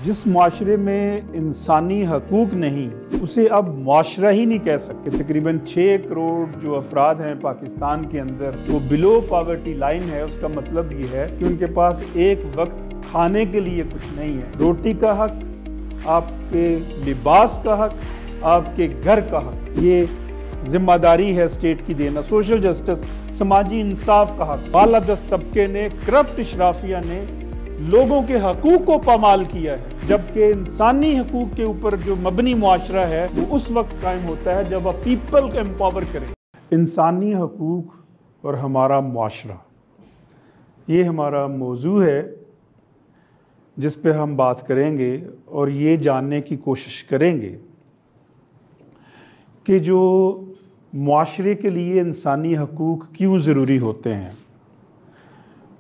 जिस माशरे में इंसानी हकूक नहीं, उसे अब माशरा ही नहीं कह सकते। तकरीबन 6 करोड़ जो अफराद हैं पाकिस्तान के अंदर, वो बिलो पॉवर्टी लाइन है। उसका मतलब ये है कि उनके पास एक वक्त खाने के लिए कुछ नहीं है। रोटी का हक, आपके लिबास का हक, आपके घर का हक, ये जिम्मेदारी है स्टेट की देना। सोशल जस्टिस, समाजी इंसाफ का हक। बालादस्त तबके ने, करप्ट इशराफिया ने लोगों के हकूक को पामाल किया है, जबकि इंसानी हकूक के ऊपर जो मबनी मुआशरा है वो उस वक्त कायम होता है जब आप पीपल को एम्पावर करें। इंसानी हकूक और हमारा मुआशरा, ये हमारा मौजू है जिस पर हम बात करेंगे और ये जानने की कोशिश करेंगे कि जो मुआशरे के लिए इंसानी हकूक क्यों ज़रूरी होते हैं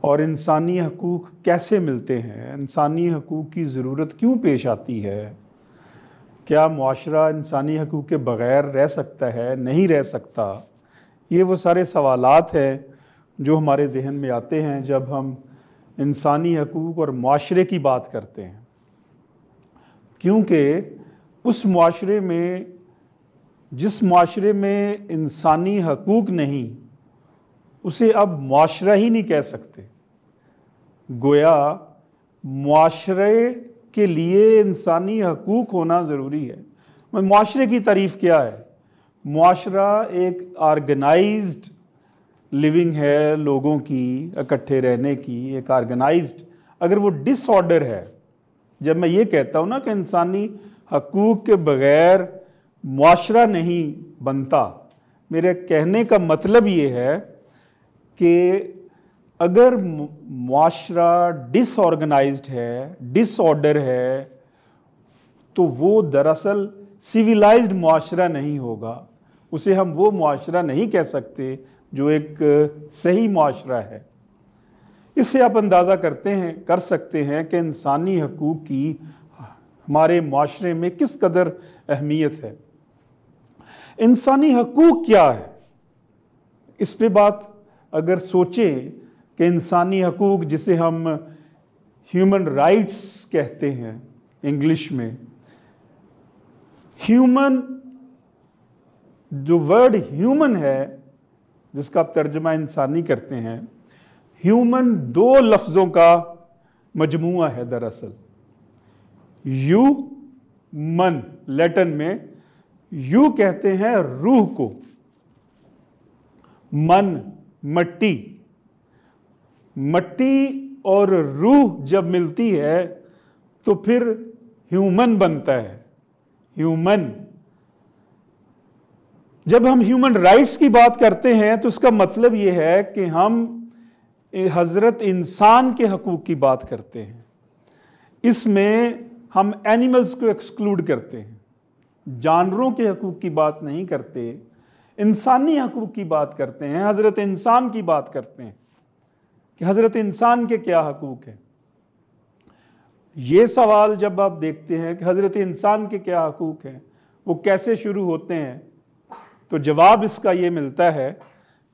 और इंसानी हकूक कैसे मिलते हैं, इंसानी हकूक की ज़रूरत क्यों पेश आती है, क्या मुआशरा इंसानी हकूक के बग़ैर रह सकता है, नहीं रह सकता। ये वो सारे सवालात हैं जो हमारे जहन में आते हैं जब हम इंसानी हकूक और मुआशरे की बात करते हैं, क्योंकि उस मुआशरे में, जिस मुआशरे में इंसानी हकूक नहीं, उसे अब मुआशरा ही नहीं कह सकते। गोया मुआशरे के लिए इंसानी हकूक होना ज़रूरी है। मुआशरे की तारीफ़ क्या है? मुआशरा एक ऑर्गेनाइज्ड लिविंग है, लोगों की इकट्ठे रहने की एक ऑर्गेनाइज्ड। अगर वो डिसऑर्डर है, जब मैं ये कहता हूँ ना कि इंसानी हकूक के बग़ैर मुआशरा नहीं बनता, मेरे कहने का मतलब ये है कि अगर मुआशरा डिसऑर्गेनाइज्ड है, डिसऑर्डर है, तो वो दरअसल सिविलाइज्ड मुआशरा नहीं होगा। उसे हम वो मुआशरा नहीं कह सकते जो एक सही मुआशरा है। इससे आप अंदाज़ा कर सकते हैं कि इंसानी हकूक़ की हमारे मुआशरे में किस कदर अहमियत है। इंसानी हकूक़ क्या है, इस पे बात अगर सोचें कि इंसानी हकूक़, जिसे हम ह्यूमन राइट्स कहते हैं इंग्लिश में, ह्यूमन, जो वर्ड ह्यूमन है जिसका आप तर्जमा इंसानी करते हैं, ह्यूमन 2 लफ्ज़ों का मजमुआ है दरअसल। यू मन, लैटिन में यू कहते हैं रूह को, मन मट्टी, मट्टी और रूह जब मिलती है तो फिर ह्यूमन बनता है। ह्यूमन, जब हम ह्यूमन राइट्स की बात करते हैं तो इसका मतलब यह है कि हम हज़रत इंसान के हकूक़ की बात करते हैं। इसमें हम एनिमल्स को एक्सक्लूड करते हैं, जानवरों के हकूक़ की बात नहीं करते, इंसानी हकूक़ की बात करते हैं, हज़रत इंसान की बात करते हैं कि हज़रत इंसान के क्या हकूक़ हैं। ये सवाल जब आप देखते हैं कि हज़रत इंसान के क्या हकूक़ हैं, वो कैसे शुरू होते हैं, तो जवाब इसका ये मिलता है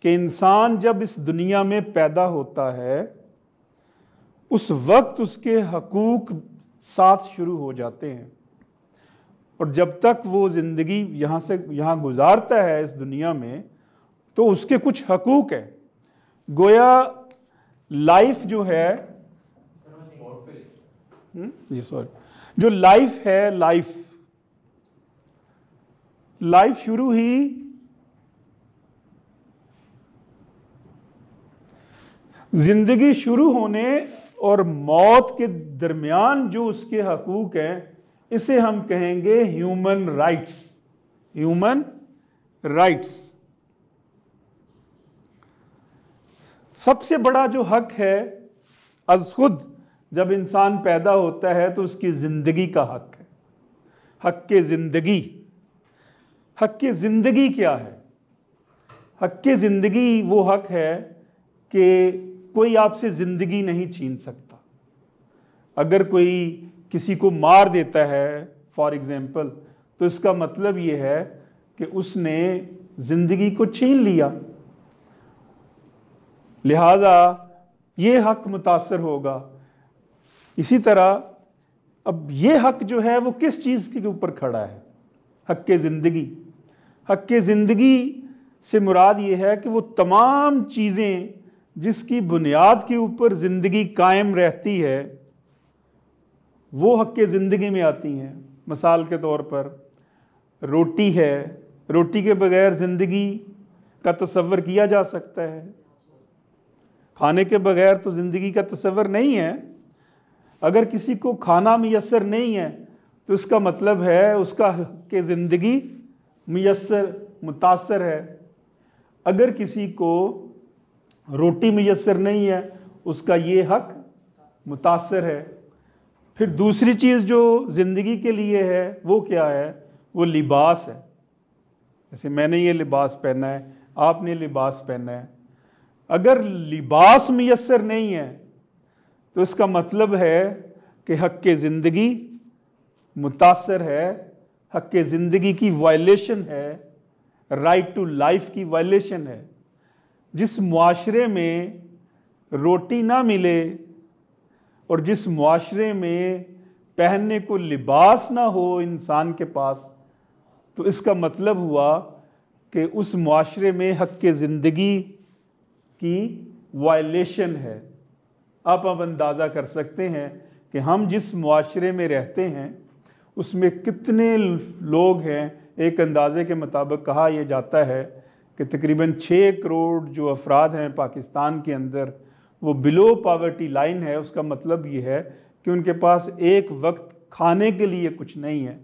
कि इंसान जब इस दुनिया में पैदा होता है उस वक्त उसके हकूक़ साथ शुरू हो जाते हैं, और जब तक वो ज़िंदगी यहाँ से यहाँ गुजारता है इस दुनिया में तो उसके कुछ हकूक़ हैं। गोया लाइफ जो है, जी सॉरी, जो लाइफ है, लाइफ शुरू ही जिंदगी शुरू होने और मौत के दरमियान जो उसके हकूक़ हैं, इसे हम कहेंगे ह्यूमन राइट्स। Human rights. सबसे बड़ा जो हक है अज़ खुद, जब इंसान पैदा होता है तो उसकी ज़िंदगी का हक है। हक के ज़िंदगी। हक के ज़िंदगी क्या है? हक के ज़िंदगी वो हक है कि कोई आपसे ज़िंदगी नहीं छीन सकता। अगर कोई किसी को मार देता है फॉर एग्ज़ाम्पल, तो इसका मतलब ये है कि उसने ज़िंदगी को छीन लिया, लिहाजा ये हक मुतासर होगा। इसी तरह अब ये हक जो है वो किस चीज़ के ऊपर खड़ा है? हक के ज़िंदगी। हक के ज़िंदगी से मुराद ये है कि वो तमाम चीज़ें जिसकी बुनियाद के ऊपर ज़िंदगी कायम रहती है वो हक के ज़िंदगी में आती हैं। मिसाल के तौर पर रोटी है, रोटी के बगैर ज़िंदगी का तसव्वुर किया जा सकता है? खाने के बगैर तो ज़िंदगी का तसव्वुर नहीं है। अगर किसी को खाना मुयस्सर नहीं है तो इसका मतलब है उसका हक के ज़िंदगी मुतासर है। अगर किसी को रोटी मुयस्सर नहीं है उसका ये हक मुतासर है। फिर दूसरी चीज़ जो ज़िंदगी के लिए है वो क्या है? वो लिबास है। जैसे मैंने ये लिबास पहना है, आपने लिबास पहना है। अगर लिबास मुयस्सर नहीं है तो इसका मतलब है कि हक के ज़िंदगी मुतासर है, हक के ज़िंदगी की वायलेशन है, राइट टू लाइफ की वायलेशन है। जिस मुआशरे में रोटी ना मिले और जिस मुआशरे में पहनने को लिबास ना हो इंसान के पास, तो इसका मतलब हुआ कि उस मुआशरे में हक के ज़िंदगी की वायलेशन है। आप अब अंदाज़ा कर सकते हैं कि हम जिस मुआशरे में रहते हैं उसमें कितने लोग हैं। एक अंदाज़े के मुताबिक कहा यह जाता है कि तकरीबन 6 करोड़ जो अफराद हैं पाकिस्तान के अंदर वो बिलो पावर्टी लाइन है। उसका मतलब ये है कि उनके पास एक वक्त खाने के लिए कुछ नहीं है।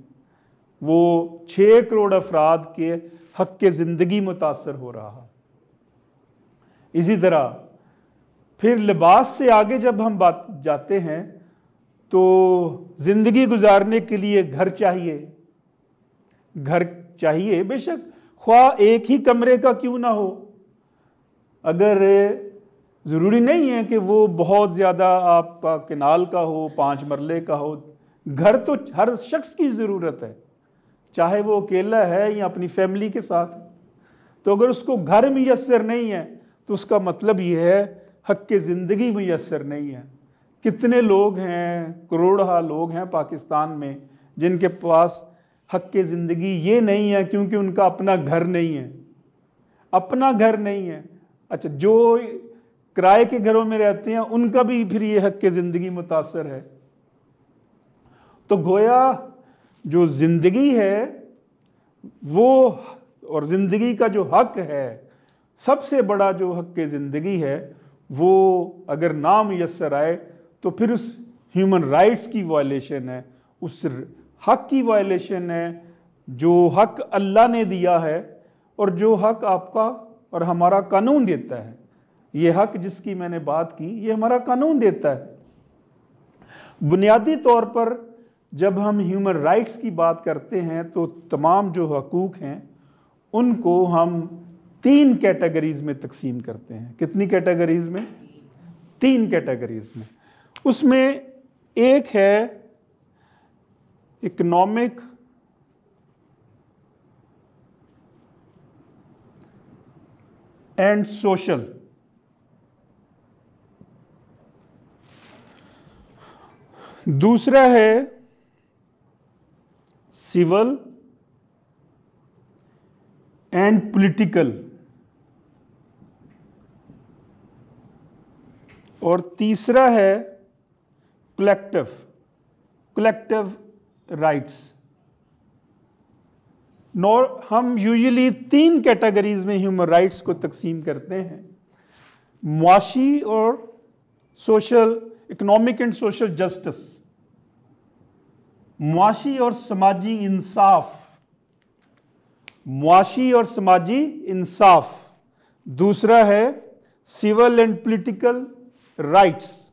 वो 6 करोड़ अफराद के हक के ज़िंदगी मुतासर हो रहा है। इसी तरह फिर लिबास से आगे जब हम बात जाते हैं तो ज़िंदगी गुजारने के लिए घर चाहिए। घर चाहिए, बेशक ख्वाह एक ही कमरे का क्यों ना हो। अगर ज़रूरी नहीं है कि वो बहुत ज़्यादा आपका किनाल का हो, 5 मरले का हो। घर तो हर शख्स की ज़रूरत है, चाहे वो अकेला है या अपनी फैमिली के साथ। तो अगर उसको घर मुयस्सर नहीं है तो उसका मतलब ये है हक के ज़िंदगी मुयस्सर नहीं है। कितने लोग हैं, करोड़हा लोग हैं पाकिस्तान में जिनके पास हक के ज़िंदगी ये नहीं है क्योंकि उनका अपना घर नहीं है। अपना घर नहीं है। अच्छा, जो किराए के घरों में रहते हैं उनका भी फिर ये हक के ज़िंदगी मुतासर है। तो गोया जो ज़िंदगी है वो और ज़िंदगी का जो हक है, सबसे बड़ा जो हक के ज़िंदगी है, वो अगर ना मुयस्सर आए तो फिर उस ह्यूमन राइट्स की वायलेशन है, उस हक की वायलेशन है जो हक अल्लाह ने दिया है और जो हक आपका और हमारा कानून देता है। ये हक जिसकी मैंने बात की ये हमारा कानून देता है। बुनियादी तौर पर जब हम ह्यूमन राइट्स की बात करते हैं तो तमाम जो हकूक़ हैं उनको हम 3 कैटेगरीज़ में तकसीम करते हैं। कितनी कैटेगरीज़ में? 3 कैटेगरीज़ में। उसमें एक है इकोनॉमिक, एंड सोशल। दूसरा है सिविल एंड पॉलिटिकल, और तीसरा है कलेक्टिव राइट्स। हम यूजुअली 3 कैटेगरीज में ह्यूमन राइट्स को तकसीम करते हैं। मुआशी और social, economic and social justice, मुआशी और समाजी इंसाफ, मुआशी और समाजी इंसाफ। दूसरा है सिविल एंड पॉलिटिकल राइट्स,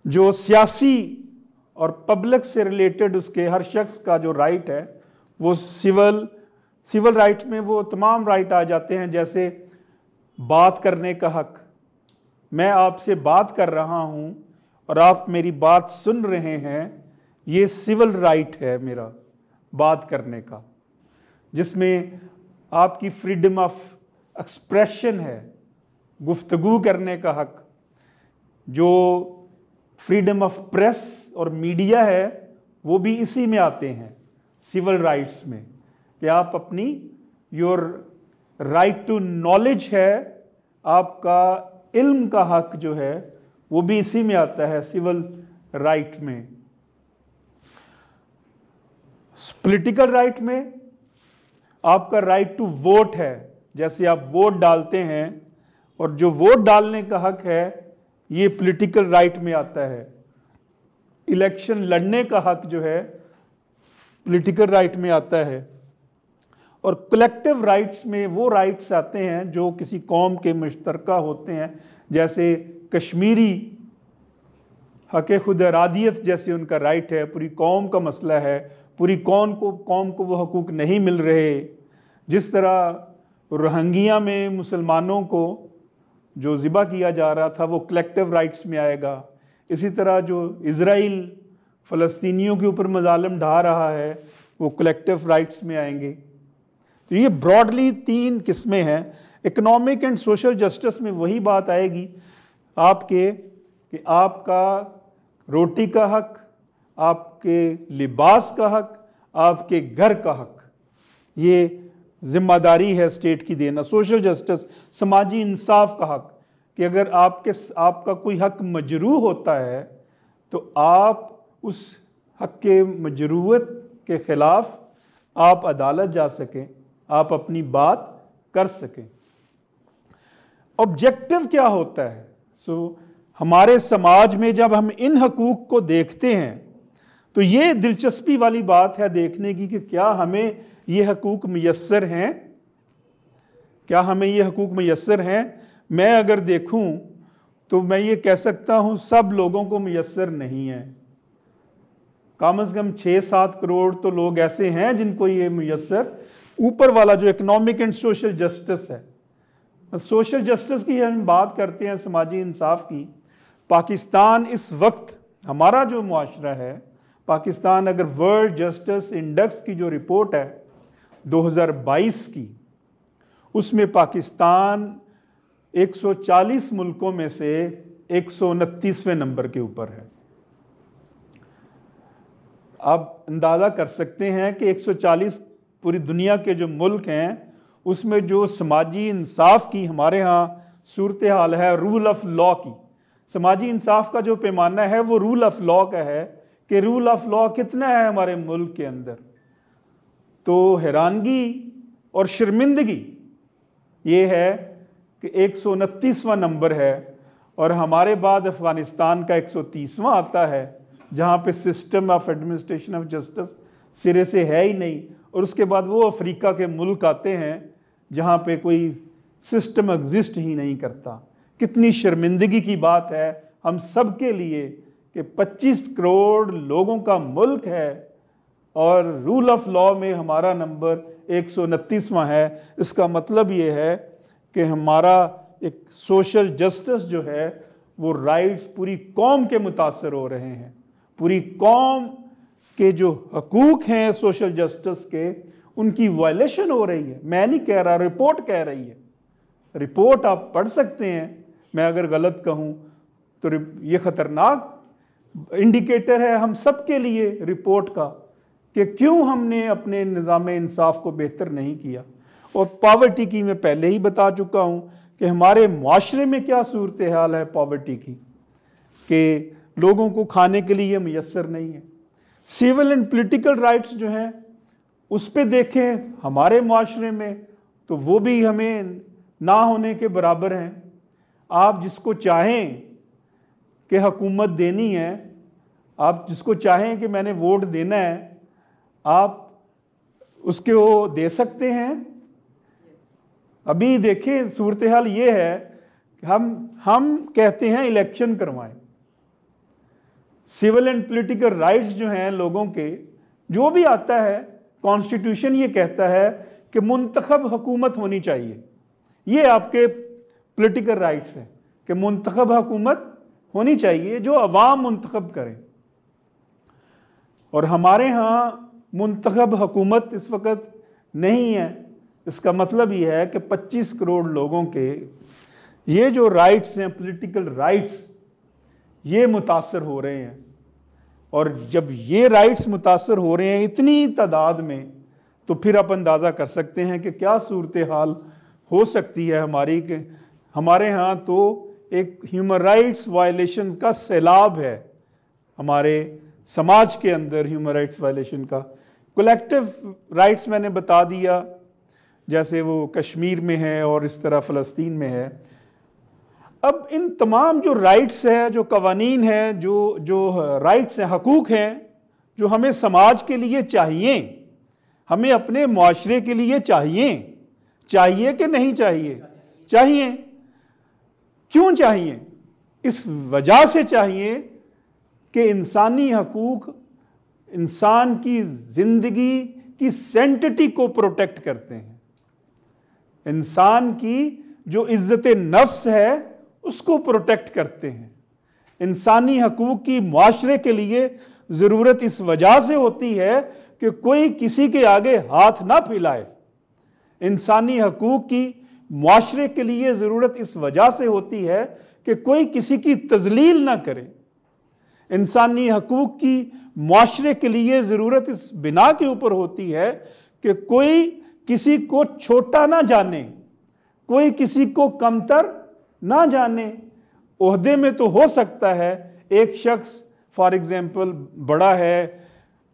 जो सियासी और पब्लिक से रिलेटेड उसके हर शख्स का जो राइट है वो सिविल राइट में वो तमाम राइट आ जाते हैं। जैसे बात करने का हक, मैं आपसे बात कर रहा हूं और आप मेरी बात सुन रहे हैं, ये सिविल राइट है मेरा बात करने का, जिसमें आपकी फ्रीडम ऑफ एक्सप्रेशन है, गुफ्तगू करने का हक। जो फ्रीडम ऑफ प्रेस और मीडिया है, वो भी इसी में आते हैं, सिविल राइट्स में, कि आप अपनी योर राइट टू नॉलेज है, आपका इल्म का हक जो है वो भी इसी में आता है, सिविल राइट में। पॉलिटिकल राइट में आपका राइट टू वोट है, जैसे आप वोट डालते हैं, और जो वोट डालने का हक है ये पॉलिटिकल राइट में आता है। इलेक्शन लड़ने का हक जो है पॉलिटिकल राइट में आता है। और कलेक्टिव राइट्स में वो राइट्स आते हैं जो किसी कौम के मुश्तरका होते हैं, जैसे कश्मीरी हक खुद इरादियत जैसे उनका राइट है, पूरी कौम का मसला है, पूरी कौम को वो हकूक़ नहीं मिल रहे। जिस तरह रोहिंग्या में मुसलमानों को जो ज़िबा किया जा रहा था वो कलेक्टिव राइट्स में आएगा, इसी तरह जो इज़राइल फ़लस्तीनियों के ऊपर मज़ालिम ढा रहा है वो कलेक्टिव राइट्स में आएंगे। तो ये ब्रॉडली 3 किस्में हैं। इकोनॉमिक एंड सोशल जस्टिस में वही बात आएगी आपके कि आपका रोटी का हक, आपके लिबास का हक, आपके घर का हक, ये जिम्मेदारी है स्टेट की देना। सोशल जस्टिस, समाजी इंसाफ का हक, कि अगर आपका कोई हक मजरूह होता है तो आप उस हक के मजरूहत के ख़िलाफ़ आप अदालत जा सकें, आप अपनी बात कर सकें। ऑब्जेक्टिव क्या होता है? हमारे समाज में जब हम इन हकूक़ को देखते हैं तो ये दिलचस्पी वाली बात है देखने की कि क्या हमें ये हकूक़ मुयस्सर हैं, क्या हमें ये हकूक़ मुयस्सर हैं। मैं अगर देखूं तो मैं ये कह सकता हूं सब लोगों को मुयस्सर नहीं है। कम से कम 6-7 करोड़ तो लोग ऐसे हैं जिनको ये मुयस्सर, ऊपर वाला जो इकोनॉमिक एंड सोशल जस्टिस है। सोशल जस्टिस की हम बात करते हैं, समाजी इंसाफ की। पाकिस्तान इस वक्त, हमारा जो मुआशरा है पाकिस्तान, अगर वर्ल्ड जस्टिस इंडेक्स की जो रिपोर्ट है 2022 की, उसमें पाकिस्तान 140 मुल्कों में से 129वें नंबर के ऊपर है। आप अंदाज़ा कर सकते हैं कि 140 पूरी दुनिया के जो मुल्क हैं उसमें जो समाजी इंसाफ की हमारे यहाँ सूरत हाल है, रूल ऑफ लॉ की, समाजी इंसाफ का जो पैमाना है वो रूल ऑफ लॉ का है कि रूल ऑफ लॉ कितना है हमारे मुल्क के अंदर। तो हैरानगी और शर्मिंदगी ये है कि 129वां नंबर है, और हमारे बाद अफ़गानिस्तान का 130वां आता है, जहाँ पे system of administration of justice सिरे से है ही नहीं। और उसके बाद वो अफ्रीका के मुल्क आते हैं जहाँ पे कोई सिस्टम एग्जिस्ट ही नहीं करता। कितनी शर्मिंदगी की बात है हम सब के लिए कि 25 करोड़ लोगों का मुल्क है और रूल ऑफ लॉ में हमारा नंबर 129वां है। इसका मतलब ये है कि हमारा एक सोशल जस्टिस जो है वो राइट्स पूरी कौम के मुतासर हो रहे हैं। पूरी कौम के जो हकूक़ हैं सोशल जस्टिस के, उनकी वायलेशन हो रही है। मैं नहीं कह रहा, रिपोर्ट कह रही है। रिपोर्ट आप पढ़ सकते हैं, मैं अगर गलत कहूँ तो ये ख़तरनाक इंडिकेटर है हम सब के लिए रिपोर्ट का कि क्यों हमने अपने निज़ाम इंसाफ को बेहतर नहीं किया। और पॉवर्टी की मैं पहले ही बता चुका हूँ कि हमारे मुआशरे में क्या सूरत हाल है पॉवर्टी की, कि लोगों को खाने के लिए मुयस्सर नहीं है। सिविल एंड पॉलिटिकल राइट्स जो हैं उस पे देखें हमारे मुआशरे में तो वो भी हमें ना होने के बराबर हैं। आप जिसको चाहें कि हुकूमत देनी है, आप जिसको चाहें कि मैंने वोट देना है, आप उसके वो दे सकते हैं। अभी देखें सूरत हाल ये है कि हम कहते हैं इलेक्शन करवाएं। सिविल एंड पॉलिटिकल राइट्स जो हैं लोगों के, जो भी आता है, कॉन्स्टिट्यूशन ये कहता है कि मुंतखब हुकूमत होनी चाहिए। ये आपके पॉलिटिकल राइट्स हैं कि मुंतखब हुकूमत होनी चाहिए जो अवाम मुंतखब करें। और हमारे यहाँ मुंतखब हुकूमत इस वक्त नहीं है। इसका मतलब ये है कि 25 करोड़ लोगों के ये जो राइट्स हैं, पॉलिटिकल राइट्स, ये मुतासर हो रहे हैं। और जब ये राइट्स मुतासर हो रहे हैं इतनी तादाद में, तो फिर आप अंदाज़ा कर सकते हैं कि क्या सूरत हाल हो सकती है हमारी। कि हमारे यहाँ तो एक ह्यूमन राइट्स वायलेशन का सैलाब है, हमारे समाज के अंदर ह्यूमन राइट्स वायलेशन का। कलेक्टिव राइट्स मैंने बता दिया, जैसे वो कश्मीर में है और इस तरह फ़लस्तीन में है। अब इन तमाम जो राइट्स है, जो कवानीन है, जो राइट्स हैं, हकूक़ हैं, जो हमें समाज के लिए चाहिए, हमें अपने मुआशरे के लिए चाहिए कि नहीं चाहिए? चाहिए। क्यों चाहिए? इस वजह से चाहिए कि इंसानी हकूक़ इंसान की ज़िंदगी की सेंटिटी को प्रोटेक्ट करते हैं। इंसान की जो इज़्ज़त नफ्स है उसको प्रोटेक्ट करते हैं। इंसानी हकूक़ की मुआशरे के लिए ज़रूरत इस वजह से होती है कि कोई किसी के आगे हाथ ना फैलाए। इंसानी हकूक़ की मुआशरे के लिए ज़रूरत इस वजह से होती है कि कोई किसी की तज़लील ना करे। इंसानी हकूक़ की मुआशरे के लिए ज़रूरत इस बिना के ऊपर होती है कि कोई किसी को छोटा ना जाने, कोई किसी को कमतर ना जाने। ओहदे में तो हो सकता है एक शख्स फॉर एग्ज़ाम्पल बड़ा है,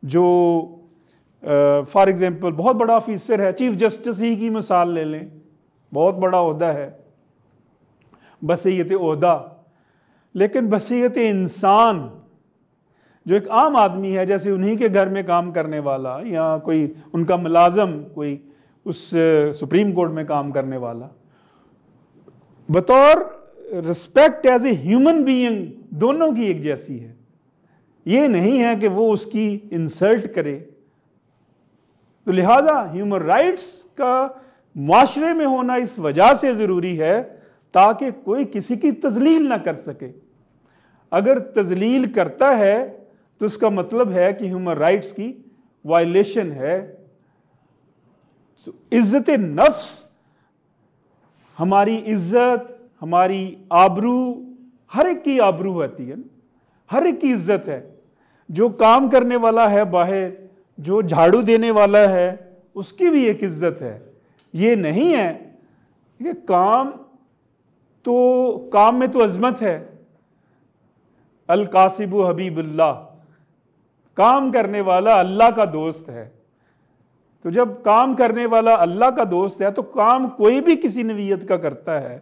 जो फॉर एग्ज़ाम्पल बहुत बड़ा ऑफिसर है, चीफ जस्टिस ही की मिसाल ले लें, बहुत बड़ा ओहदा है, बसीयत ओहदा। लेकिन बसीयत इंसान जो एक आम आदमी है, जैसे उन्हीं के घर में काम करने वाला या कोई उनका मुलाजम, कोई उस सुप्रीम कोर्ट में काम करने वाला, बतौर respect as a human being दोनों की एक जैसी है। ये नहीं है कि वो उसकी इंसल्ट करे। तो लिहाजा ह्यूमन राइट्स का माशरे में होना इस वजह से ज़रूरी है ताकि कोई किसी की तज़लील ना कर सके। अगर तज़लील करता है तो इसका मतलब है कि ह्यूमन राइट्स की वायलेशन है। तो इज़्ज़त नफ्स, हमारी इज़्ज़त, हमारी आबरू, हर एक की आबरू होती है ना, हर एक की इज़्ज़त है। जो काम करने वाला है बाहर, जो झाड़ू देने वाला है, उसकी भी एक इज़्ज़त है। ये नहीं है कि काम में तो अज़मत है। अल कासिबु हबीबुल्लाह, काम करने वाला अल्लाह का दोस्त है। तो जब काम करने वाला अल्लाह का दोस्त है तो काम कोई भी किसी नवीयत का करता है।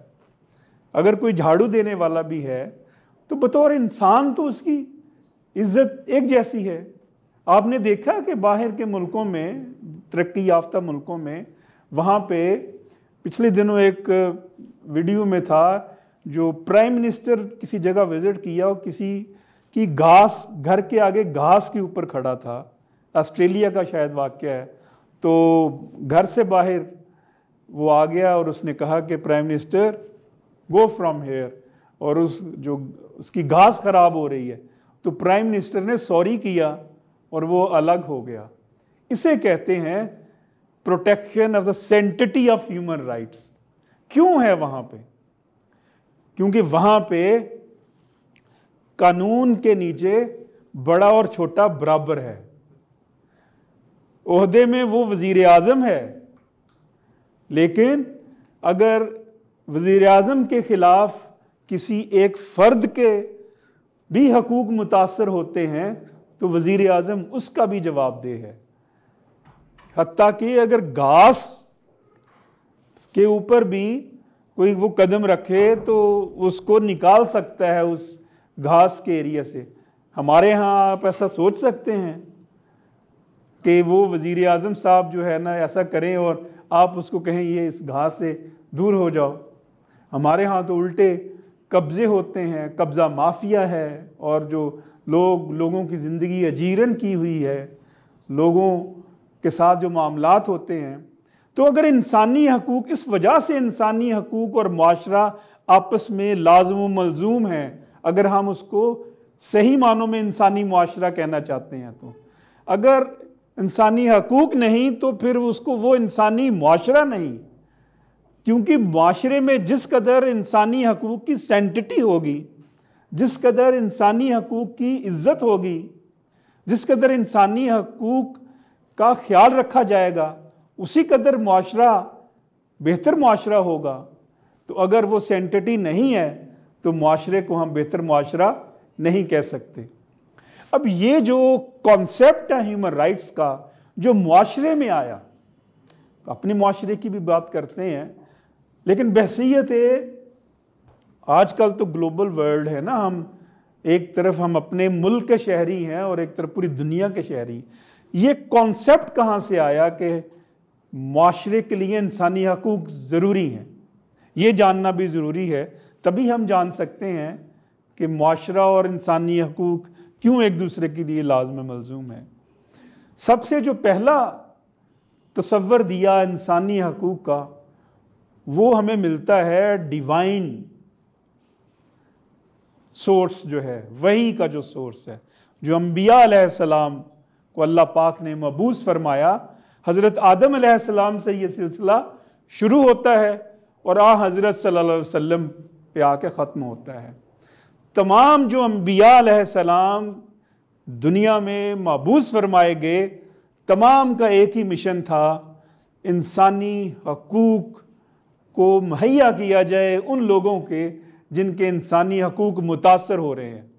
अगर कोई झाड़ू देने वाला भी है तो बतौर इंसान तो उसकी इज़्ज़त एक जैसी है। आपने देखा कि बाहर के मुल्कों में, तरक्की याफ्ता मुल्कों में, वहाँ पे पिछले दिनों एक वीडियो में था, जो प्राइम मिनिस्टर किसी जगह विज़िट किया और किसी की घास, घर के आगे घास के ऊपर खड़ा था। ऑस्ट्रेलिया का शायद वाक़या है। तो घर से बाहर वो आ गया और उसने कहा कि prime minister go from here, और उसकी घास ख़राब हो रही है। तो प्राइम मिनिस्टर ने सॉरी किया और वो अलग हो गया। इसे कहते हैं protection of the सेंटिटी of human rights. क्यों है वहाँ पे? क्योंकि वहाँ पे कानून के नीचे बड़ा और छोटा बराबर है। ओहदे में वो वज़ीर आज़म है, लेकिन अगर वज़ीर आज़म के ख़िलाफ़ किसी एक फ़र्द के भी हकूक़ मुतासर होते हैं तो वज़ीर आज़म उसका भी जवाबदेह है। हत्ता कि अगर घास के ऊपर भी कोई वो कदम रखे तो उसको निकाल सकता है उस घास के एरिया से। हमारे यहाँ आप ऐसा सोच सकते हैं कि वो वज़ीर आज़म साहब जो है ना ऐसा करें और आप उसको कहें ये इस घास से दूर हो जाओ? हमारे यहाँ तो उल्टे कब्ज़े होते हैं, कब्ज़ा माफिया है, और जो लोगों की ज़िंदगी अजीरन की हुई है, लोगों के साथ जो मामलात होते हैं। तो अगर इंसानी हकूक़, इस वजह से इंसानी हकूक़ और माशरा आपस में लाज़िम व मलज़ूम हैं, अगर हम उसको सही मानों में इंसानी माशरा कहना चाहते हैं। तो अगर इंसानी हकूक़ नहीं तो फिर उसको वो इंसानी माशरा नहीं, क्योंकि माशरे में जिस कदर इंसानी हकूक़ की सेंटिटी होगी, जिस कदर इंसानी हकूक़ की इज्जत होगी, जिस कदर इंसानी हकूक़ का ख्याल रखा जाएगा, उसी कदर मुआशरा बेहतर मुआशरा होगा। तो अगर वो सेंटिटी नहीं है तो मुआशरे को हम बेहतर मुआशरा नहीं कह सकते। अब ये जो कॉन्सेप्ट है ह्यूमन राइट्स का, जो मुआशरे में आया, अपने मुआशरे की भी बात करते हैं, लेकिन बहसीयत आजकल तो ग्लोबल वर्ल्ड है ना, हम एक तरफ हम अपने मुल्क के शहरी हैं और एक तरफ पूरी दुनिया के शहरी। ये कॉन्सेप्ट कहाँ से आया कि मुआशरे के लिए इंसानी हकूक़ ज़रूरी हैं? ये जानना भी ज़रूरी है, तभी हम जान सकते हैं कि मुआशरा और इंसानी हकूक़ क्यों एक दूसरे के लिए लाज़िम मलज़ूम है। सबसे जो पहला तसव्वुर दिया इंसानी हकूक़ का, वो हमें मिलता है डिवाइन सोर्स जो है, वही का जो सोर्स है, जो अंबिया अलैहिस्सलाम को अल्लाह पाक ने मबूस फरमाया। हज़रत आदम अलैहिस्सलाम से ये सिलसिला शुरू होता है और हज़रत सल्लल्लाहु अलैहि वसल्लम पे आके ख़त्म होता है। तमाम जो अंबिया अलैहिस्सलाम दुनिया में मबूस फरमाए गए, तमाम का एक ही मिशन था, इंसानी हकूक़ को मुहैया किया जाए उन लोगों के जिनके इंसानी हकूक़ मुतासर हो रहे हैं।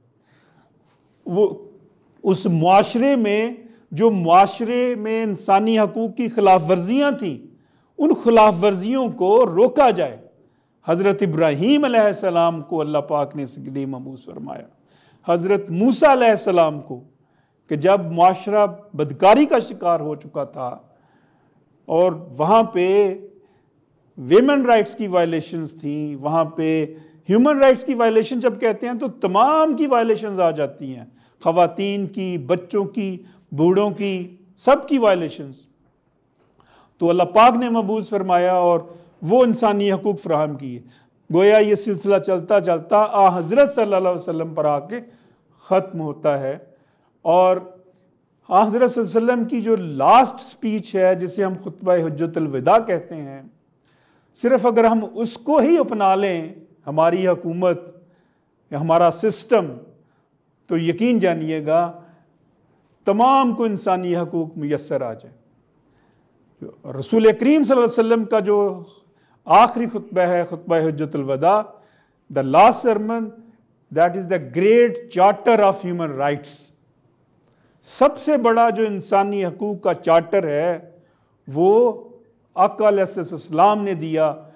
वो उस मुआशरे में, जो मुआशरे में इंसानी हकूक़ की खिलाफ वर्जियाँ थीं, उन खिलाफ वर्जियों को रोका जाए। हज़रत इब्राहीम अलैहिस्सलाम को अल्लाह पाक ने इसके लिए मबूस फरमाया। हज़रत मूसा अलैहिस्सलाम को, कि जब मुआशरा बदकारी का शिकार हो चुका था और वहाँ पे वेमेन राइट्स की वायलेशंस थी, वहाँ पे ह्यूमन राइट्स की वायलेशन जब कहते हैं तो तमाम की वायलेशंस आ जाती हैं, ख़वातीन की, बच्चों की, बूढ़ों की, सब की वायलेशंस। तो अल्लाह पाक ने मबूस फरमाया और वो इंसानी हकूक़ फ़राहम किए। गोया ये सिलसिला चलता चलता हज़रत सल्लल्लाहु अलैहि वसल्लम पर आके ख़त्म होता है। और हज़रत सल्लल्लाहु अलैहि वसल्लम की जो लास्ट स्पीच है, जिसे हम खुतबा हुज्जतुल विदा कहते हैं, सिर्फ़ अगर हम उसको ही अपना लें, हमारी हुकूमत या हमारा सिस्टम, तो यकीन जानिएगा तमाम को इंसानी हकूक़ मुयस्सर आ जाए। रसूल करीम सल्लल्लाहु अलैहि वसल्लम का जो आखिरी खुतबा है, खुतबा हुज्जतुल वदा, the last sermon, that is the great charter of human rights. सबसे बड़ा जो इंसानी हकूक़ का चार्टर है वो आका अलैहिस्सलाम ने दिया,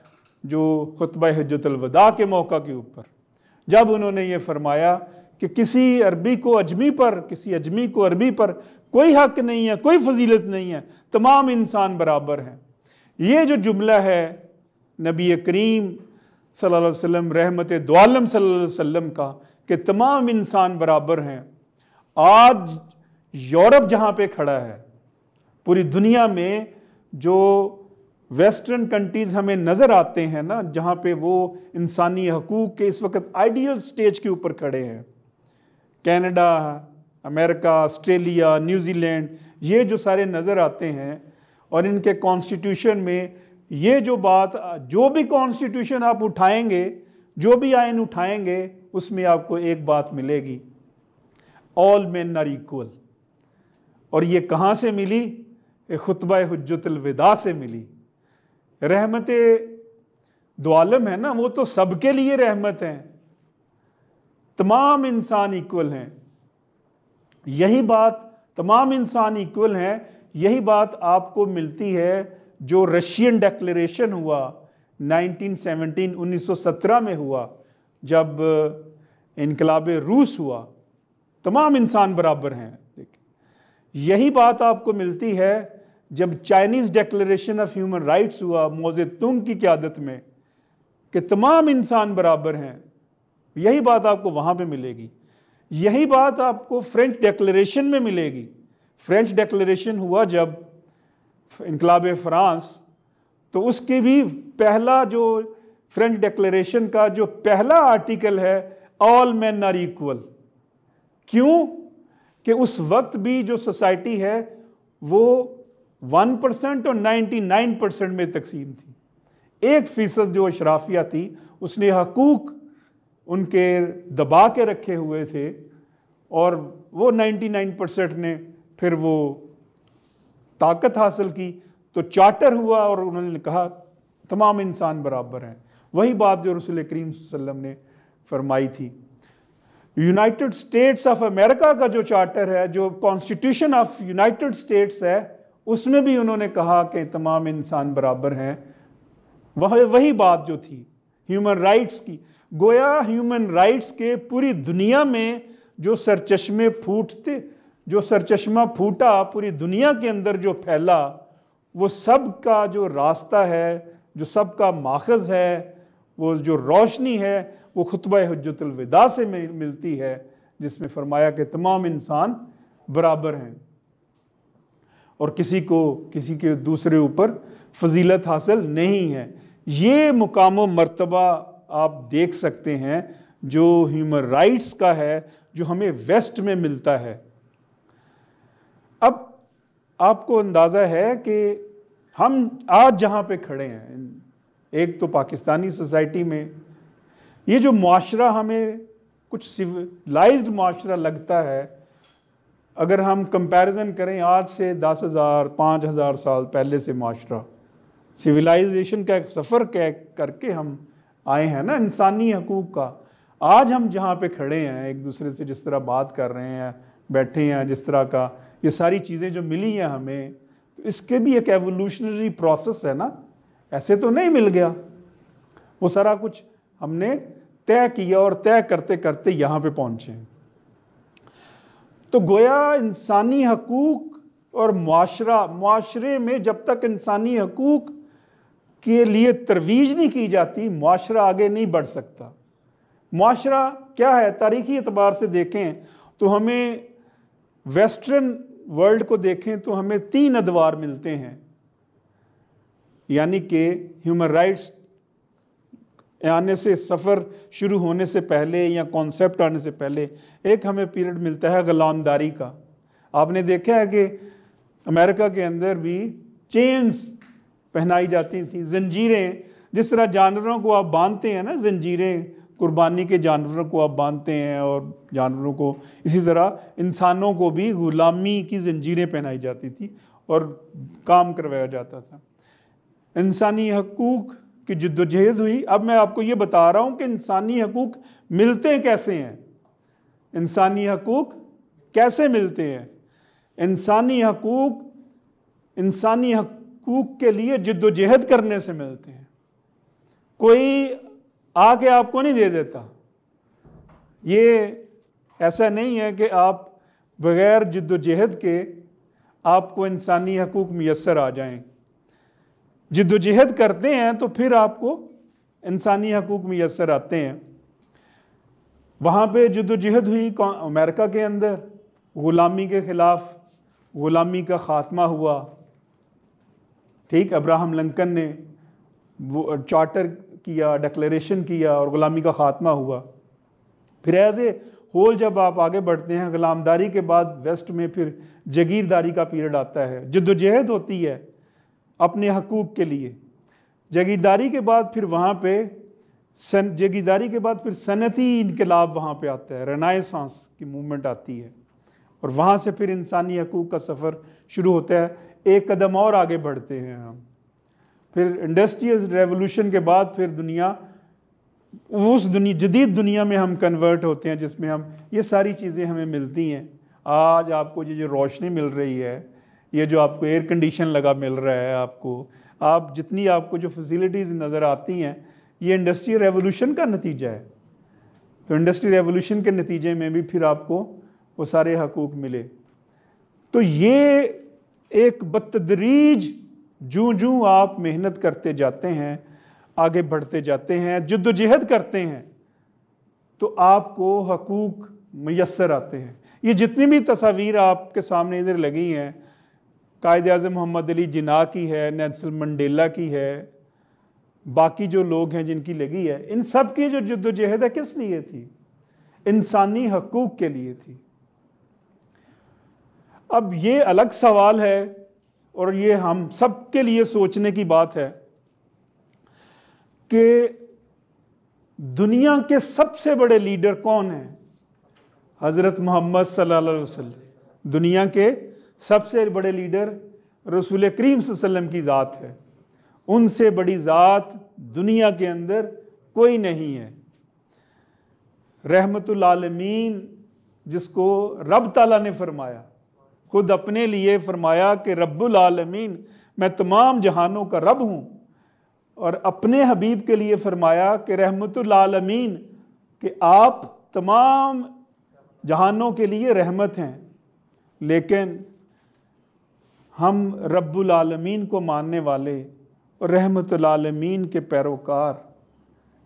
जो खुतबा हुज्जतुल वदा के मौका के ऊपर, जब उन्होंने ये फरमाया कि किसी अरबी को अजमी पर, किसी अजमी को अरबी पर कोई हक नहीं है, कोई फजीलत नहीं है, तमाम इंसान बराबर हैं। ये जो जुमला है नबी करीम सल्लल्लाहु अलैहि वसल्लम, रहमत दो आलम सल्लल्लाहु अलैहि वसल्लम का, कि तमाम इंसान बराबर हैं, आज यूरोप जहाँ पे खड़ा है, पूरी दुनिया में जो वेस्टर्न कंट्रीज़ हमें नज़र आते हैं ना, जहाँ पे वो इंसानी हकूक़ के इस वक्त आइडियल स्टेज के ऊपर खड़े हैं, कनाडा, अमेरिका, ऑस्ट्रेलिया, न्यूजीलैंड, ये जो सारे नज़र आते हैं, और इनके कॉन्स्टिट्यूशन में ये जो बात, जो भी कॉन्स्टिट्यूशन आप उठाएंगे, जो भी आइन उठाएंगे, उसमें आपको एक बात मिलेगी, ऑल मेन आर इक्वल। और ये कहाँ से मिली? खुतबा हुज्जतुल विदा से मिली। रहमत दो आलम है ना, वो तो सबके लिए रहमत है, तमाम इंसान इक्वल हैं। यही बात, तमाम इंसान इक्वल हैं, यही बात आपको मिलती है जो रशियन डिक्लेरेशन हुआ 1917 में हुआ, जब इनकलाब रूस हुआ, तमाम इंसान बराबर हैं। यही बात आपको मिलती है जब Chinese declaration of human rights हुआ मो ज़ेतुंग की क़यादत में, कि तमाम इंसान बराबर हैं। यही बात आपको वहाँ पे मिलेगी। यही बात आपको फ्रेंच डिक्लेरेशन में मिलेगी। फ्रेंच डिक्लेरेशन हुआ जब इनकलाब फ्रांस, तो उसके भी पहला जो फ्रेंच डिक्लेरेशन का जो पहला आर्टिकल है, ऑल मैन आर इक्वल। क्यों? कि उस वक्त भी जो सोसाइटी है वो 1% और 99% में तकसीम थी। 1% जो अशराफिया थी, उसने हकूक, उनके दबा के रखे हुए थे, और वो 99% ने फिर वो ताकत हासिल की, तो चार्टर हुआ और उन्होंने कहा तमाम इंसान बराबर हैं। वही बात जो रसूल करीम सल्लल्लाहु अलैहि वसल्लम ने फरमाई थी। यूनाइटेड स्टेट्स ऑफ अमेरिका का जो चार्टर है, जो कॉन्स्टिट्यूशन ऑफ यूनाइटेड स्टेट्स है, उसमें भी उन्होंने कहा कि तमाम इंसान बराबर हैं। वही बात जो थी ह्यूमन राइट्स की। गोया ह्यूमन राइट्स के पूरी दुनिया में जो सरचश्मा फूटा पूरी दुनिया के अंदर जो फैला, वो सब का जो रास्ता है, जो सब का माखज़ है, वो जो रोशनी है, वो खुतबा हुज्जतुल विदा से मिलती है, जिसमें फरमाया कि तमाम इंसान बराबर हैं और किसी के दूसरे ऊपर फजीलत हासिल नहीं है। ये मुकाम व मर्तबा आप देख सकते हैं जो ह्यूमन राइट्स का है, जो हमें वेस्ट में मिलता है। अब आपको अंदाज़ा है कि हम आज जहाँ पे खड़े हैं, एक तो पाकिस्तानी सोसाइटी में ये जो मुआशरा हमें कुछ सिविलाइज्ड मुआशरा लगता है, अगर हम कंपैरिजन करें आज से 10,000 5,000 साल पहले से मुआशरा, सिविलाइजेशन का एक सफ़र करके हम आए हैं ना, इंसानी हकूक़ का। आज हम जहाँ पे खड़े हैं, एक दूसरे से जिस तरह बात कर रहे हैं, बैठे हैं, जिस तरह का ये सारी चीज़ें जो मिली हैं हमें, तो इसके भी एक एवोल्यूशनरी प्रोसेस है ना, ऐसे तो नहीं मिल गया। वो सारा कुछ हमने तय किया और तय करते करते यहाँ पे पहुँचे हैं। तो गोया इंसानी हकूक़ और मुआशरे में जब तक इंसानी हकूक़ के लिए तरवीज नहीं की जाती, मुआशरा आगे नहीं बढ़ सकता। मुआशरा क्या है, तारीख़ी एतबार से देखें तो हमें वेस्टर्न वर्ल्ड को देखें तो हमें 3 अदवार मिलते हैं, यानी कि ह्यूमन राइट्स आने से, सफ़र शुरू होने से पहले या कॉन्सेप्ट आने से पहले एक हमें पीरियड मिलता है ग़ुलामदारी का। आपने देखा है कि अमेरिका के अंदर भी चेन्स पहनाई जाती थी, जंजीरें, जिस तरह जानवरों को आप बांधते हैं ना, जंजीरें कुर्बानी के जानवरों को आप बांधते हैं, और जानवरों को इसी तरह इंसानों को भी ग़ुलामी की जंजीरें पहनाई जाती थी और काम करवाया जाता था। इंसानी हकूक़ की जद्दोजहद हुई। अब मैं आपको ये बता रहा हूँ कि इंसानी हकूक़ मिलते कैसे हैं, इंसानी हकूक़ कैसे मिलते हैं। इंसानी हकूक़ के लिए जद्दोजहद करने से मिलते हैं। कोई आके आपको नहीं दे देता। ये ऐसा नहीं है कि आप बग़ैर जद्दोजहद के आपको इंसानी हकूक़ मुयस्सर आ जाएं। जद्दोजहद करते हैं तो फिर आपको इंसानी हकूक़ मुयस्सर आते हैं। वहाँ पे जद्दोजहद हुई अमेरिका के अंदर, ग़ुलामी के ख़िलाफ़, ग़ुलामी का ख़ात्मा हुआ। ठीक, अब्राहम लिंकन ने वो चार्टर किया, डिक्लेरेशन किया और ग़ुलामी का ख़ात्मा हुआ। फिर एज ए होल जब आप आगे बढ़ते हैं, ग़ुलामदारी के बाद वेस्ट में फिर जागीरदारी का पीरियड आता है, जद्दोजहद होती है अपने हकूक़ के लिए। जागीरदारी के बाद फिर वहाँ पे जागीरदारी के बाद फिर सनती इनकलाब वहाँ पे आता है, रेनेसांस की मूवमेंट आती है, और वहाँ से फिर इंसानी हकूक़ का सफ़र शुरू होता है। एक कदम और आगे बढ़ते हैं हम, फिर इंडस्ट्रियल रेवोल्यूशन के बाद फिर जदीद दुनिया में हम कन्वर्ट होते हैं, जिसमें हम ये सारी चीज़ें हमें मिलती हैं। आज आपको ये जो रोशनी मिल रही है, ये जो आपको एयर कंडीशन लगा मिल रहा है, आप जितनी आपको जो फैसिलिटीज़ नज़र आती हैं, ये इंडस्ट्रियल रेवोल्यूशन का नतीजा है। तो इंडस्ट्रियल रेवोल्यूशन के नतीजे में भी फिर आपको वो सारे हकूक़ मिले। तो ये एक बतदरीज जूं आप मेहनत करते जाते हैं, आगे बढ़ते जाते हैं, जद्दोजहद करते हैं, तो आपको हकूक़ मुयस्सर आते हैं। ये जितनी भी तस्वीर आपके सामने इधर लगी हैं, कायद-ए-आज़म मोहम्मद अली जिन्ना की है, नेल्सन मंडेला की है, बाकी जो लोग हैं जिनकी लगी है, इन सब की जो जद्दोजहद है किस लिए थी? इंसानी हकूक़ के लिए थी। अब ये अलग सवाल है और ये हम सब के लिए सोचने की बात है कि दुनिया के सबसे बड़े लीडर कौन हैं? हज़रत मोहम्मद सल्लल्लाहु अलैहि वसल्लम। दुनिया के सबसे बड़े लीडर रसूल करीम सल्लल्लाहु अलैहि वसल्लम की ज़ात है। उनसे बड़ी ज़ात दुनिया के अंदर कोई नहीं है। रहमतुल आलमीन, जिसको रब ताला ने फरमाया, खुद अपने लिए फरमाया कि रब्बुल आलमीन, मैं तमाम जहानों का रब हूँ, और अपने हबीब के लिए फरमाया कि रहमतुल आलमीन, कि आप तमाम जहानों के लिए रहमत हैं। लेकिन हम रब्बुल आलमीन को मानने वाले और रहमतुल आलमीन के पैरोकार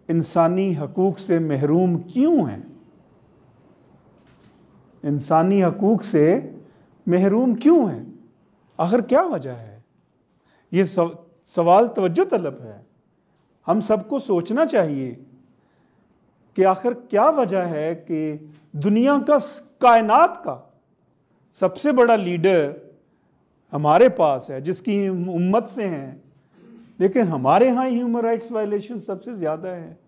इंसानी हकूक़ से महरूम क्यों हैं? इंसानी हकूक़ से महरूम क्यों हैं? आखिर क्या वजह है? ये सवाल तवज्जो तलब है। हम सबको सोचना चाहिए कि आखिर क्या वजह है कि दुनिया का, कायनात का सबसे बड़ा लीडर हमारे पास है, जिसकी उम्मत से हैं, लेकिन हमारे यहाँ ह्यूमन राइट्स वायलेशन सबसे ज़्यादा है।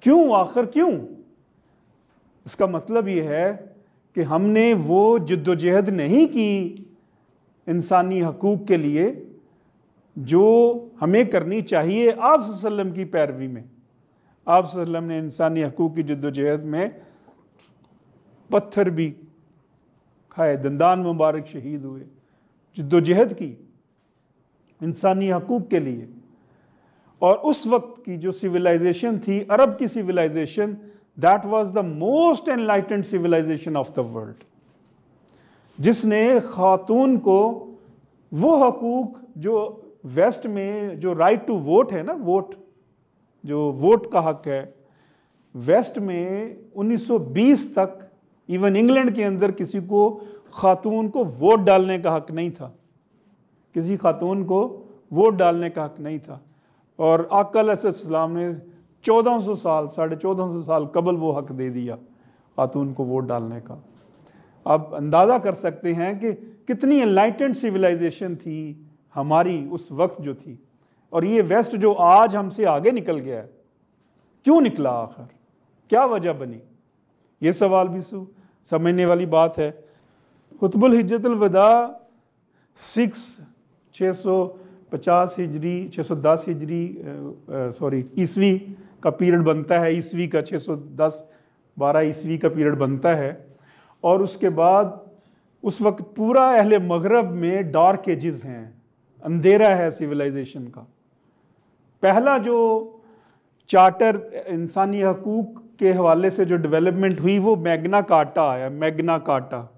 क्यों? आखिर क्यों? इसका मतलब ये है कि हमने वो जद्दोजहद नहीं की इंसानी हकूक़ के लिए जो हमें करनी चाहिए आप सल्लम की पैरवी में। आप सल्लम ने इंसानी हकूक़ की जद्दोजहद में पत्थर भी खाए, दंदान मुबारक शहीद हुए, जद्दोजहद की इंसानी हकूक़ के लिए। और उस वक्त की जो सिविलाइजेशन थी, अरब की civilization, that was the most enlightened civilization of the world, जिसने खातून को वो हकूक़ जो वेस्ट में, जो राइट टू वोट है ना, वोट, जो वोट का हक है, वेस्ट में 1920 तक इवन इंग्लैंड के अंदर किसी को, खातून को वोट डालने का हक नहीं था। किसी खातून को वोट डालने का हक नहीं था। और आका अलैहिस्सलाम ने 1400 साल, 1450 साल कबल वो हक दे दिया खातून को वोट डालने का। आप अंदाज़ा कर सकते हैं कि कितनी एनलाइटेंड सिविलाइजेशन थी हमारी उस वक्त जो थी। और ये वेस्ट जो आज हमसे आगे निकल गया है, क्यों निकला? आखिर क्या वजह बनी? ये सवाल भी समझने वाली बात है। खुतबुल हिज्जतुल वदा 650 हिजरी, 610 हिजरी सॉरी ईसवी का पीरियड बनता है। ईसवी का 610-12 ईसवी का पीरियड बनता है। और उसके बाद उस वक्त पूरा अहले मगरब में डार्क एजेस हैं, अंधेरा है सिविलाइजेशन का। पहला जो चार्टर इंसानी हकूक़ के हवाले से जो डेवलपमेंट हुई, वो मैग्ना कार्टा आया। मैग्ना कार्टा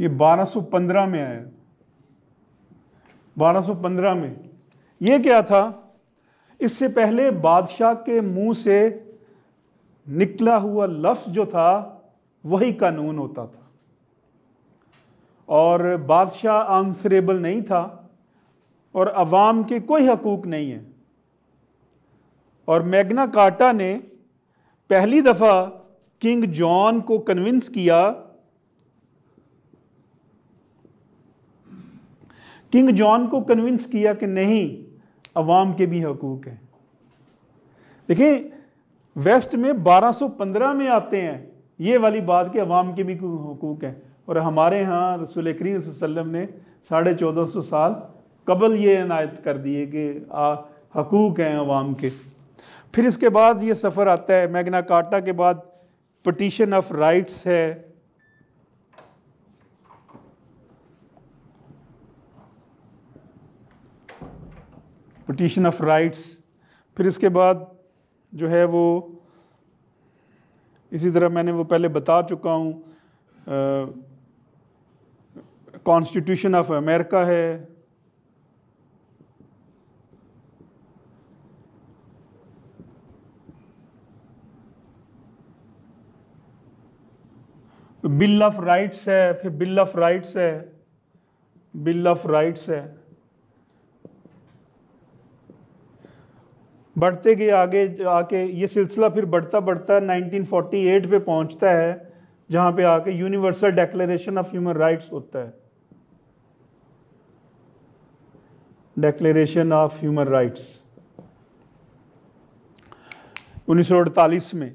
ये 1215 में आया। 1215 में ये क्या था? इससे पहले बादशाह के मुंह से निकला हुआ लफ्ज़ जो था वही कानून होता था, और बादशाह आंसरेबल नहीं था, और अवाम के कोई हकूक़ नहीं है। और मैग्ना कार्टा ने पहली दफ़ा किंग जॉन को कन्विंस किया, किंग जॉन को कन्विंस किया कि नहीं, अवाम के भी हकूक़ हैं। देखिए, वेस्ट में 1215 में आते हैं ये वाली बात कि अवाम के भी हकूक़ हैं, और हमारे यहाँ रसूल करीम सल्लल्लाहु अलैहि वसल्लम ने 1450 साल कबल ये इनायत कर दिए कि हकूक़ हैं अवाम के। फिर इसके बाद ये सफ़र आता है, मैग्ना कार्टा के बाद पटिशन ऑफ राइट्स है। Petition of rights. फिर इसके बाद जो है वो इसी तरह मैंने वो पहले बता चुका हूँ, कॉन्स्टिट्यूशन ऑफ अमेरिका है। बिल ऑफ राइट्स है। फिर बिल ऑफ राइट्स है, बिल ऑफ राइट्स है। बढ़ते गए आगे आके ये सिलसिला फिर बढ़ता बढ़ता 1948 पे पहुंचता है, जहाँ पे आके universal declaration of human rights होता है। डिक्लेरेशन ऑफ ह्यूमन राइट्स 1948 में,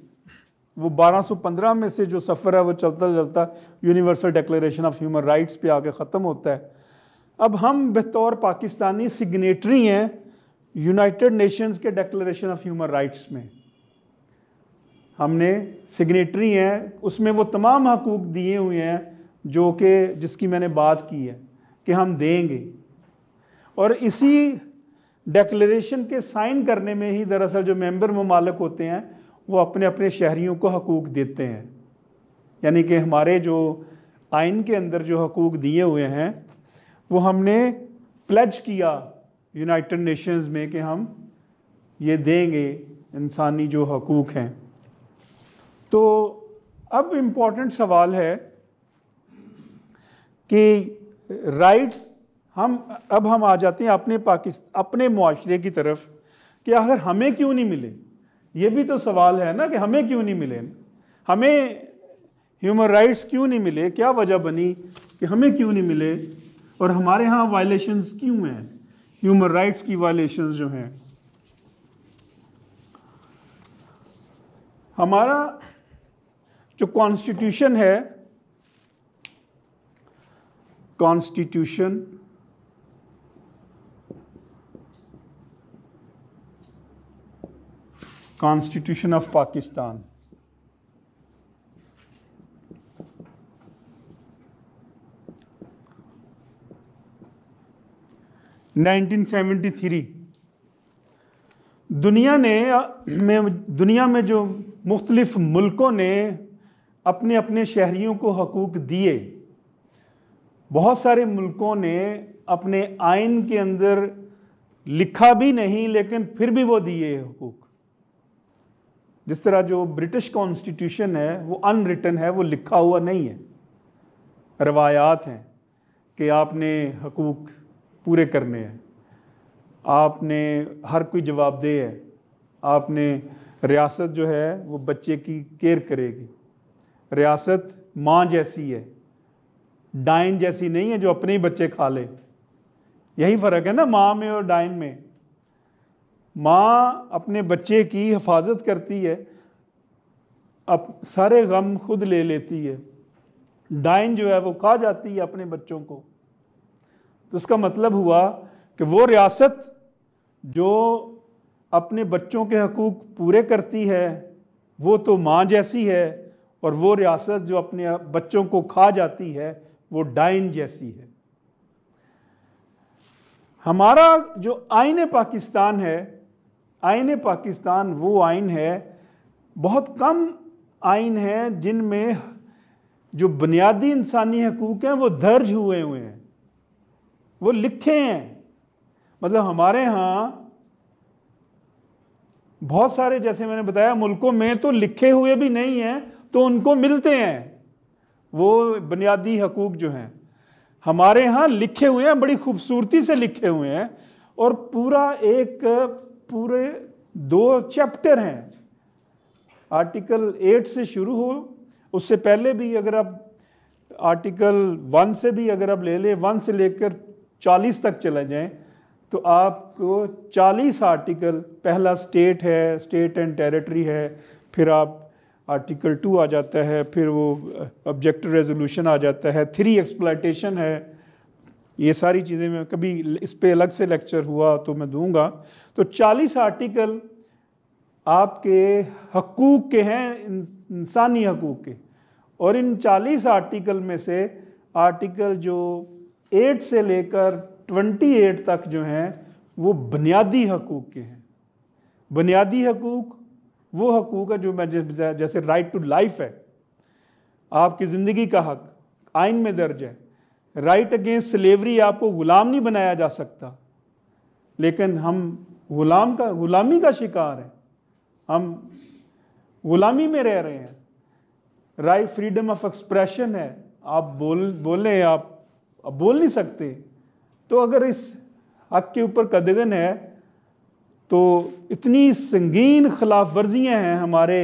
वो 1215 में से जो सफ़र है वो चलता चलता universal declaration of human rights पे आके ख़त्म होता है। अब हम बतौर पाकिस्तानी सिग्नेटरी हैं यूनाइटेड नेशंस के डिक्लेरेशन ऑफ ह्यूमन राइट्स में, हमने सिग्नेटरी हैं, उसमें वो तमाम हकूक़ दिए हुए हैं जो कि जिसकी मैंने बात की है कि हम देंगे। और इसी डिक्लेरेशन के साइन करने में ही दरअसल जो मेंबर ममालिक होते हैं वो अपने अपने शहरियों को हकूक़ देते हैं। यानी कि हमारे जो आइन के अंदर जो हकूक़ दिए हुए हैं वो हमने प्लेज किया यूनाइटेड नेशंस में कि हम ये देंगे इंसानी जो हकूक़ हैं। तो अब इम्पॉर्टेंट सवाल है कि राइट्स अब हम आ जाते हैं अपने मुआशरे की तरफ कि आखिर हमें क्यों नहीं मिले। ये भी तो सवाल है ना कि हमें क्यों नहीं मिले, हमें ह्यूमन राइट्स क्यों नहीं मिले, क्या वजह बनी कि हमें क्यों नहीं मिले और हमारे यहाँ वायलेशंस क्यों हैं, ह्यूमन राइट्स की वायलेशंस जो हैं। हमारा जो कॉन्स्टिट्यूशन है, कॉन्स्टिट्यूशन ऑफ पाकिस्तान, दुनिया में जो मुख्तलिफ मुल्कों ने अपने अपने शहरियों को हकूक़ दिए, बहुत सारे मुल्कों ने अपने आइन के अंदर लिखा भी नहीं लेकिन फिर भी वो दिए हकूक़। जिस तरह जो ब्रिटिश कॉन्स्टिट्यूशन है वो अनरिटन है, वो लिखा हुआ नहीं है, रवायात हैं कि आपने हकूक़ पूरे करने हैं, आपने हर कोई जवाबदेह है, आपने रियासत जो है वो बच्चे की केयर करेगी, रियासत माँ जैसी है, डाइन जैसी नहीं है जो अपने ही बच्चे खा ले। यही फ़र्क है ना माँ में और डाइन में। माँ अपने बच्चे की हिफाजत करती है, अब सारे गम खुद ले लेती है, डाइन जो है वो खा जाती है अपने बच्चों को। तो उसका मतलब हुआ कि वो रियासत जो अपने बच्चों के हकूक़ पूरे करती है वो तो माँ जैसी है, और वो रियासत जो अपने बच्चों को खा जाती है वो डाइन जैसी है। हमारा जो आईन पाकिस्तान है, आईन पाकिस्तान वो आइन है, बहुत कम आइन है जिनमें जो बुनियादी इंसानी हकूक़ हैं वो दर्ज हुए हैं, वो लिखे हैं। मतलब हमारे यहाँ बहुत सारे, जैसे मैंने बताया, मुल्कों में तो लिखे हुए भी नहीं हैं तो उनको मिलते हैं वो बुनियादी हकूक़ जो हैं। हमारे यहाँ लिखे हुए हैं, बड़ी खूबसूरती से लिखे हुए हैं, और पूरे 2 चैप्टर हैं। आर्टिकल 8 से शुरू हो, उससे पहले भी अगर आप आर्टिकल 1 से भी अगर आप ले लें, 1 से लेकर 40 तक चले जाएं तो आपको 40 आर्टिकल, पहला स्टेट है, स्टेट एंड टेरिटरी है, फिर आप आर्टिकल 2 आ जाता है, फिर वो ऑब्जेक्टिव रेजोल्यूशन आ जाता है, 3 एक्सप्लॉयटेशन है। ये सारी चीज़ें मैं कभी इस पे अलग से लेक्चर हुआ तो मैं दूंगा। तो 40 आर्टिकल आपके हकूक़ के हैं, इंसानी हकूक़ के, और इन 40 आर्टिकल में से आर्टिकल जो 8 से लेकर 28 तक जो हैं वो बुनियादी हकूक़ के हैं। बुनियादी हकूक़ वो हकूक़ है जो मैं जैसे राइट टू लाइफ है, आपकी ज़िंदगी का हक आइन में दर्ज है। राइट अगेंस्ट स्लेवरी, आपको ग़ुलाम नहीं बनाया जा सकता, लेकिन हम ग़ुलामी का शिकार हैं, हम ग़ुलामी में रह रहे हैं। राइट फ्रीडम ऑफ एक्सप्रेशन है, आप बोलें, आप बोल नहीं सकते। तो अगर इस हक के ऊपर कदगन है तो इतनी संगीन खिलाफ वर्जियाँ हैं हमारे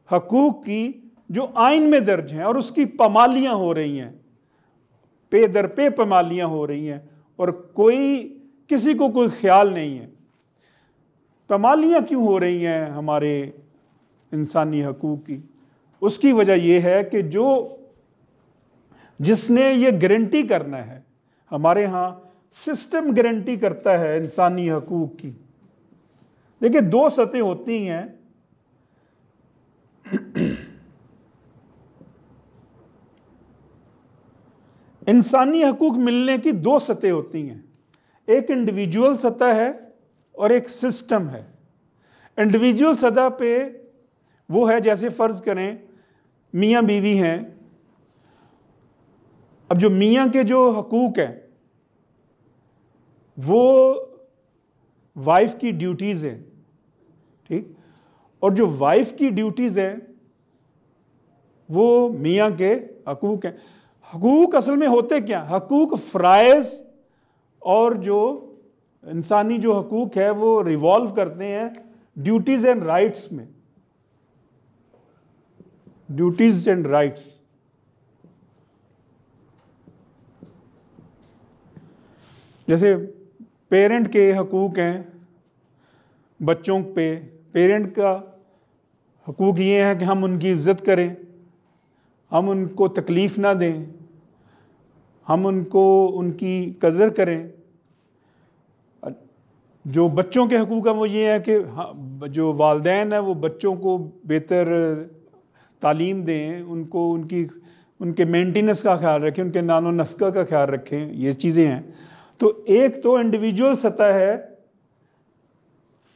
हकूक़ की जो आइन में दर्ज हैं, और उसकी पामालियाँ हो रही हैं, पे दर पे पामालियाँ हो रही हैं, और कोई किसी को कोई ख्याल नहीं है। पामालियाँ क्यों हो रही हैं हमारे इंसानी हकूक़ की? उसकी वजह यह है कि जिसने ये गारंटी करना है, हमारे यहाँ सिस्टम गारंटी करता है इंसानी हकूक़ की। देखिए, दो सतहें होती हैं। इंसानी हकूक़ मिलने की दो सतहें होती हैं, एक इंडिविजुअल सतह है और एक सिस्टम है। इंडिविजुअल सतह पे वो है, जैसे फ़र्ज़ करें मियाँ बीवी हैं। अब जो मियाँ के जो हकूक़ हैं वो वाइफ की ड्यूटीज़ हैं, ठीक, और जो वाइफ की ड्यूटीज़ हैं वो मियाँ के हकूक़ हैं। हकूक़ असल में होते क्या? हकूक़ फ़राइज़ और जो इंसानी जो हकूक़ है वो रिवॉल्व करते हैं ड्यूटीज़ एंड राइट्स में। ड्यूटीज़ एंड राइट्स, जैसे पेरेंट के हकूक़ हैं बच्चों पे। पेरेंट का हकूक़ ये है कि हम उनकी इज़्ज़त करें, हम उनको तकलीफ़ ना दें, हम उनको उनकी कदर करें। जो बच्चों के हकूक़ हैं वो ये है कि जो वालिदैन हैं वो बच्चों को बेहतर तालीम दें, उनको उनके मेंटेनेंस का ख्याल रखें, उनके नानो नफ़क़ा का ख्याल रखें। ये चीज़ें हैं। तो एक तो इंडिविजुअल सतह है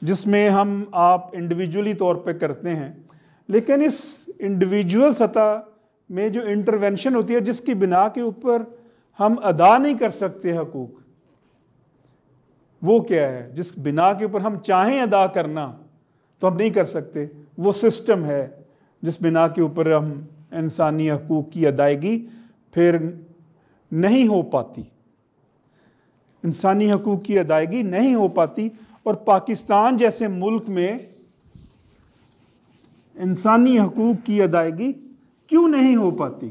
जिसमें हम आप इंडिविजुअली तौर पे करते हैं, लेकिन इस इंडिविजुअल सतह में जो इंटरवेंशन होती है जिसकी बिना के ऊपर हम अदा नहीं कर सकते हकूक़, वो क्या है? जिस बिना के ऊपर हम चाहें अदा करना तो हम नहीं कर सकते, वो सिस्टम है जिस बिना के ऊपर हम इंसानी हकूक़ की अदायगी फिर नहीं हो पाती। इंसानी हकूक़ की अदायगी नहीं हो पाती। और पाकिस्तान जैसे मुल्क में इंसानी हकूक़ की अदायगी क्यों नहीं हो पाती?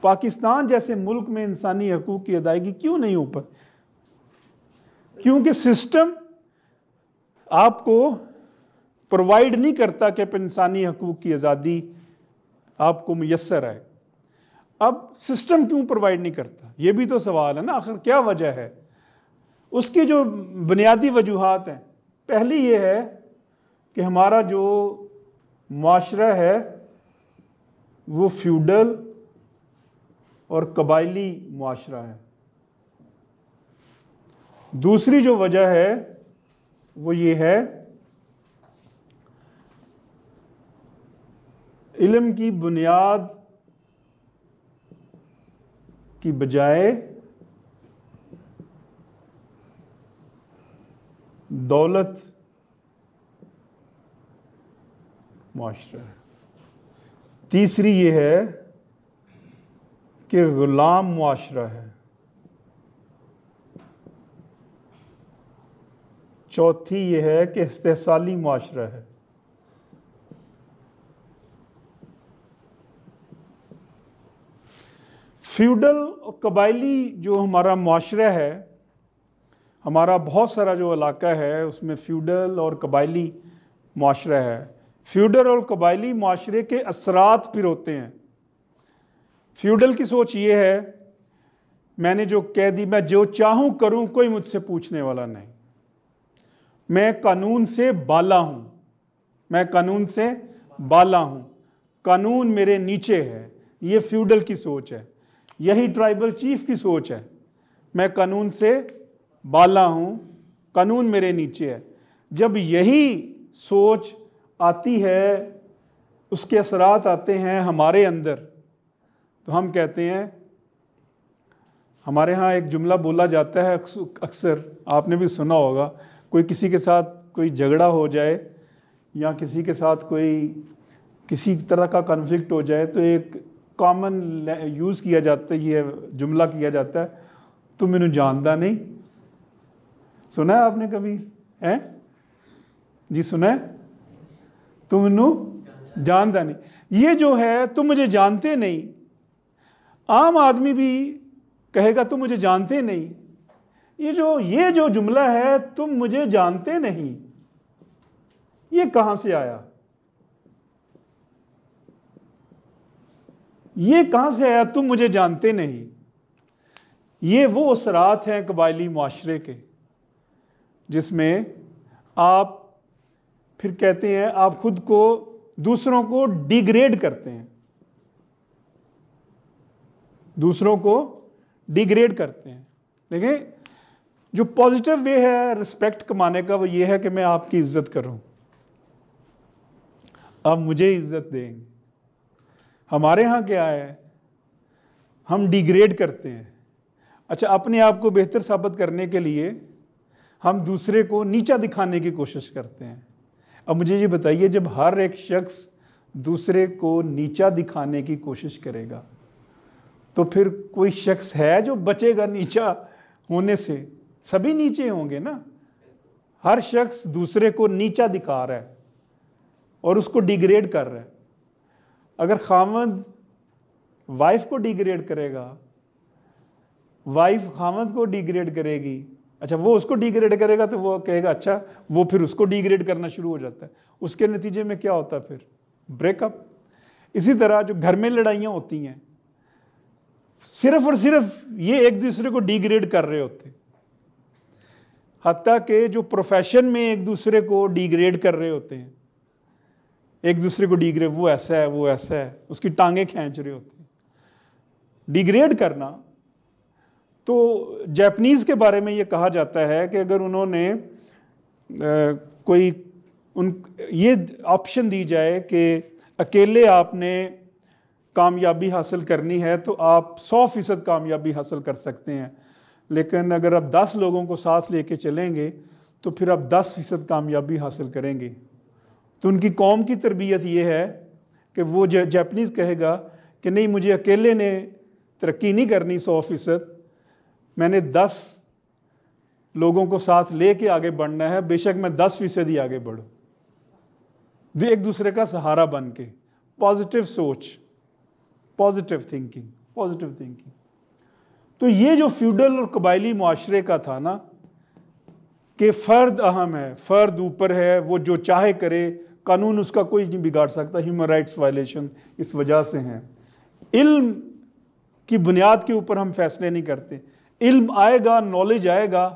पाकिस्तान जैसे मुल्क में इंसानी हकूक़ की अदायगी क्यों नहीं हो पाती? क्योंकि सिस्टम आपको प्रोवाइड नहीं करता कि इंसानी हकूक़ की आज़ादी आपको मुयस्सर आए। अब सिस्टम क्यों प्रोवाइड नहीं करता, ये भी तो सवाल है ना। आखिर क्या वजह है? उसकी जो बुनियादी वजूहात हैं, पहली ये है कि हमारा जो माशरा है वो फ्यूडल और कबायली माशरा है। दूसरी जो वजह है वो ये है इल्म की बुनियाद की बजाय दौलत माशरा है। तीसरी ये है कि गुलाम माशरा है। चौथी ये है कि इस्तेहसाली माशरा है। फ्यूडल और कबायली जो हमारा माशरा है, हमारा बहुत सारा जो इलाका है उसमें फ्यूडल और कबायली माशरा है। फ्यूडल और कबायली माशरे के असरात फिर होते हैं। फ्यूडल की सोच ये है, मैंने जो कह दी, मैं जो चाहूँ करूँ, कोई मुझसे पूछने वाला नहीं, मैं कानून से बाला हूँ, मैं कानून से बाला हूँ, कानून मेरे नीचे है। ये फ्यूडल की सोच है। यही ट्राइबल चीफ की सोच है, मैं कानून से बाला हूँ, कानून मेरे नीचे है। जब यही सोच आती है, उसके असरात आते हैं हमारे अंदर, तो हम कहते हैं, हमारे यहाँ एक जुमला बोला जाता है अक्सर, आपने भी सुना होगा, कोई किसी के साथ कोई झगड़ा हो जाए या किसी के साथ कोई किसी तरह का कॉन्फ्लिक्ट हो जाए तो एक कॉमन यूज़ किया जाता है, ये जुमला किया जाता है, तू मैनू जानदा नहीं। सुना है आपने कभी? है जी, सुना है? तू मैनू जानदा नहीं। ये जो है तुम मुझे जानते नहीं, आम आदमी भी कहेगा तुम मुझे जानते नहीं, ये जो जुमला है, तुम मुझे जानते नहीं, ये कहां से आया? ये कहां से आया, तुम मुझे जानते नहीं? ये वो असरात हैं कबायली मुआशरे के, जिसमें आप फिर कहते हैं, आप खुद को, दूसरों को डिग्रेड करते हैं, दूसरों को डिग्रेड करते हैं। देखें, जो पॉजिटिव वे है रिस्पेक्ट कमाने का, वो ये है कि मैं आपकी इज्जत करूं, आप मुझे इज्जत देंगे। हमारे यहाँ क्या है, हम डिग्रेड करते हैं। अच्छा, अपने आप को बेहतर साबित करने के लिए हम दूसरे को नीचा दिखाने की कोशिश करते हैं। अब मुझे ये बताइए, जब हर एक शख्स दूसरे को नीचा दिखाने की कोशिश करेगा, तो फिर कोई शख्स है जो बचेगा नीचा होने से? सभी नीचे होंगे ना। हर शख्स दूसरे को नीचा दिखा रहा है और उसको डिग्रेड कर रहा है। अगर खामद वाइफ को डिग्रेड करेगा, वाइफ खामद को डिग्रेड करेगी, अच्छा वो उसको डिग्रेड करेगा, तो वो कहेगा अच्छा, वो फिर उसको डिग्रेड करना शुरू हो जाता है। उसके नतीजे में क्या होता है? फिर ब्रेकअप। इसी तरह जो घर में लड़ाइयाँ होती हैं, सिर्फ और सिर्फ ये एक दूसरे को डिग्रेड कर रहे होते हैं। हत्ता कि जो प्रोफेशन में एक दूसरे को डिग्रेड कर रहे होते हैं, एक दूसरे को डिग्रेड, वो ऐसा है, वो ऐसा है, उसकी टांगें खींच रहे होते हैं। डिग्रेड करना, तो जापानीज़ के बारे में ये कहा जाता है कि अगर उन्होंने ये ऑप्शन दी जाए कि अकेले आपने कामयाबी हासिल करनी है, तो आप 100% कामयाबी हासिल कर सकते हैं, लेकिन अगर आप 10 लोगों को साथ लेके चलेंगे तो फिर आप 10% कामयाबी हासिल करेंगे। तो उनकी कौम की तरबियत ये है कि वो जापानीज़ कहेगा कि नहीं, मुझे अकेले ने तरक्की नहीं करनी 100%, मैंने 10 लोगों को साथ लेके आगे बढ़ना है, बेशक मैं 10% ही आगे बढ़ूं। एक दूसरे का सहारा बन के, पॉजिटिव सोच, पॉजिटिव थिंकिंग। तो ये जो फ्यूडल और कबायली मुआशरे का था ना, कि फ़र्द अहम है, फ़र्द ऊपर है, वो जो चाहे करे, कानून उसका कोई नहीं बिगाड़ सकता। ह्यूमन राइट्स वायलेशन इस वजह से हैं। इल्म की बुनियाद के ऊपर हम फैसले नहीं करते। इल्म आएगा, नॉलेज आएगा,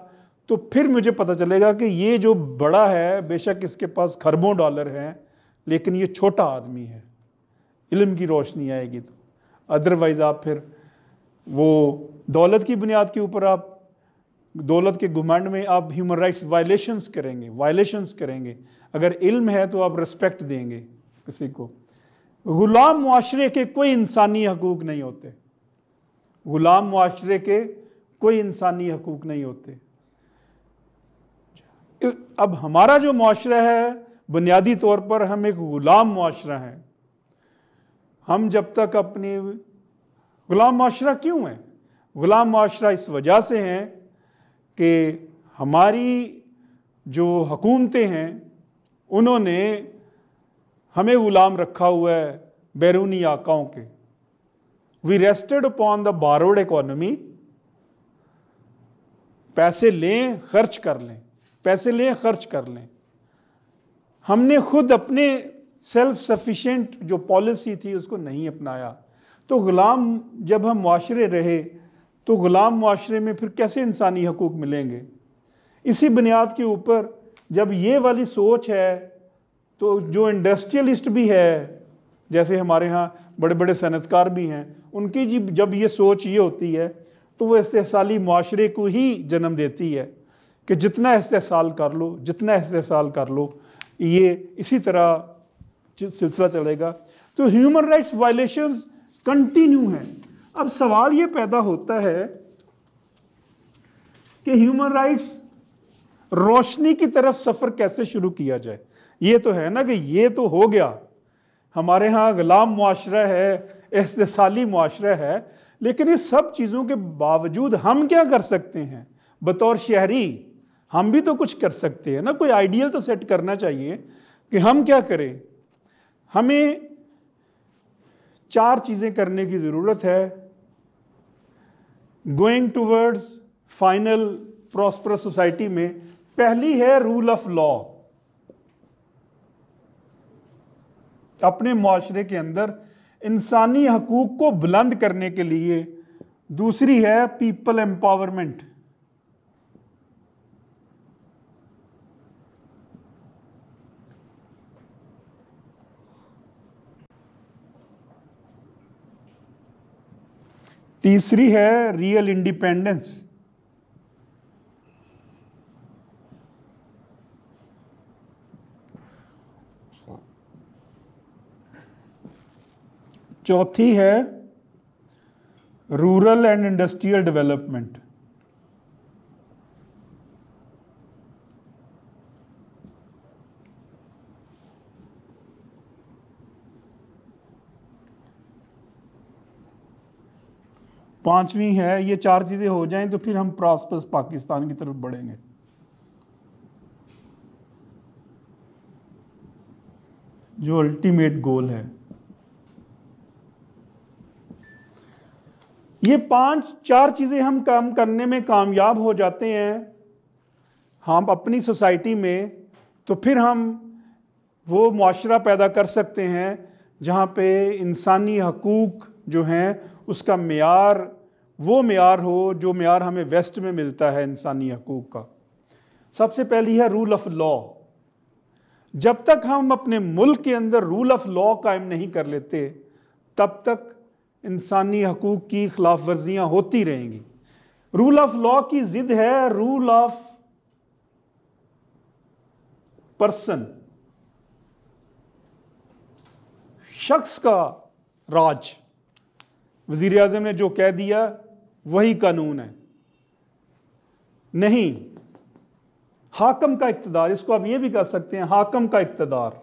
तो फिर मुझे पता चलेगा कि ये जो बड़ा है, बेशक इसके पास खरबों डॉलर हैं, लेकिन ये छोटा आदमी है। इल्म की रोशनी आएगी तो, अदरवाइज़ आप फिर वो दौलत की बुनियाद के ऊपर, आप दौलत के घुमंड में आप ह्यूमन राइट्स वायलेशंस करेंगे। अगर इल्म है तो आप रिस्पेक्ट देंगे किसी को। गुलाम मुआशरे के कोई इंसानी हकूक़ नहीं होते, गुलाम मुआशरे के कोई इंसानी हकूक़ नहीं होते। अब हमारा जो मुआशरा है, बुनियादी तौर पर हम एक गुलाम मुआशरा है। हम जब तक अपनी, गुलाम मुआशरा क्यों है? गुलाम मुआशरा इस वजह से है कि हमारी जो हुकूमतें हैं, उन्होंने हमें गुलाम रखा हुआ है बैरूनी आकाओं के। We rested upon the borrowed economy. पैसे लें, खर्च कर लें, पैसे लें, खर्च कर लें। हमने खुद अपने सेल्फ सफिशिएंट जो पॉलिसी थी उसको नहीं अपनाया। तो गुलाम जब हम मुआशरे रहे, तो गुलाम मुआशरे में फिर कैसे इंसानी हकूक़ मिलेंगे? इसी बुनियाद के ऊपर जब ये वाली सोच है, तो जो इंडस्ट्रियलिस्ट भी है, जैसे हमारे यहाँ बड़े बड़े सनतकार भी हैं, उनकी जब ये सोच ये होती है, तो वो इस्तेहसाली मुआशरे को ही जन्म देती है कि जितना इस्तेहसाल कर लो, जितना इस्तेहसाल कर लो, ये इसी तरह सिलसिला चलेगा। तो ह्यूमन राइट्स वायलेशंस कंटिन्यू हैं। अब सवाल ये पैदा होता है कि ह्यूमन राइट्स रोशनी की तरफ सफ़र कैसे शुरू किया जाए। ये तो है ना कि ये तो हो गया, हमारे यहाँ गुलाम मुआशरा है, इस्तेहसाली मुआशरा है, लेकिन इस सब चीज़ों के बावजूद हम क्या कर सकते हैं बतौर शहरी? हम भी तो कुछ कर सकते हैं ना, कोई आइडियल तो सेट करना चाहिए कि हम क्या करें। हमें 4 चीज़ें करने की ज़रूरत है going towards final prosperous society में, पहली है रूल ऑफ लॉ। अपने मुआशरे के अंदर इंसानी हकूक को बुलंद करने के लिए। दूसरी है पीपल एम्पावरमेंट। तीसरी है रियल इंडिपेंडेंस। चौथी है रूरल एंड इंडस्ट्रियल डेवलपमेंट। पांचवी है, ये चार चीजें हो जाएं तो फिर हम प्रॉस्परस पाकिस्तान की तरफ बढ़ेंगे। जो अल्टीमेट गोल है। ये चार चीजें हम काम करने में कामयाब हो जाते हैं हम अपनी सोसाइटी में, तो फिर हम वो मुआशरा पैदा कर सकते हैं जहाँ पे इंसानी हकूक जो हैं उसका मेयार वो मेयार हो जो मेयार हमें वेस्ट में मिलता है इंसानी हकूक का। सबसे पहली है रूल ऑफ लॉ। जब तक हम अपने मुल्क के अंदर रूल ऑफ लॉ कायम नहीं कर लेते तब तक इंसानी हकूक की खिलाफ वर्जियाँ होती रहेंगी। रूल ऑफ लॉ की जिद है रूल ऑफ पर्सन, शख्स का राज। वजीर आज़म ने जो कह दिया वही कानून है। नहीं, हाकम का इक्तदार, इसको आप ये भी कह सकते हैं हाकम का इक्तदार।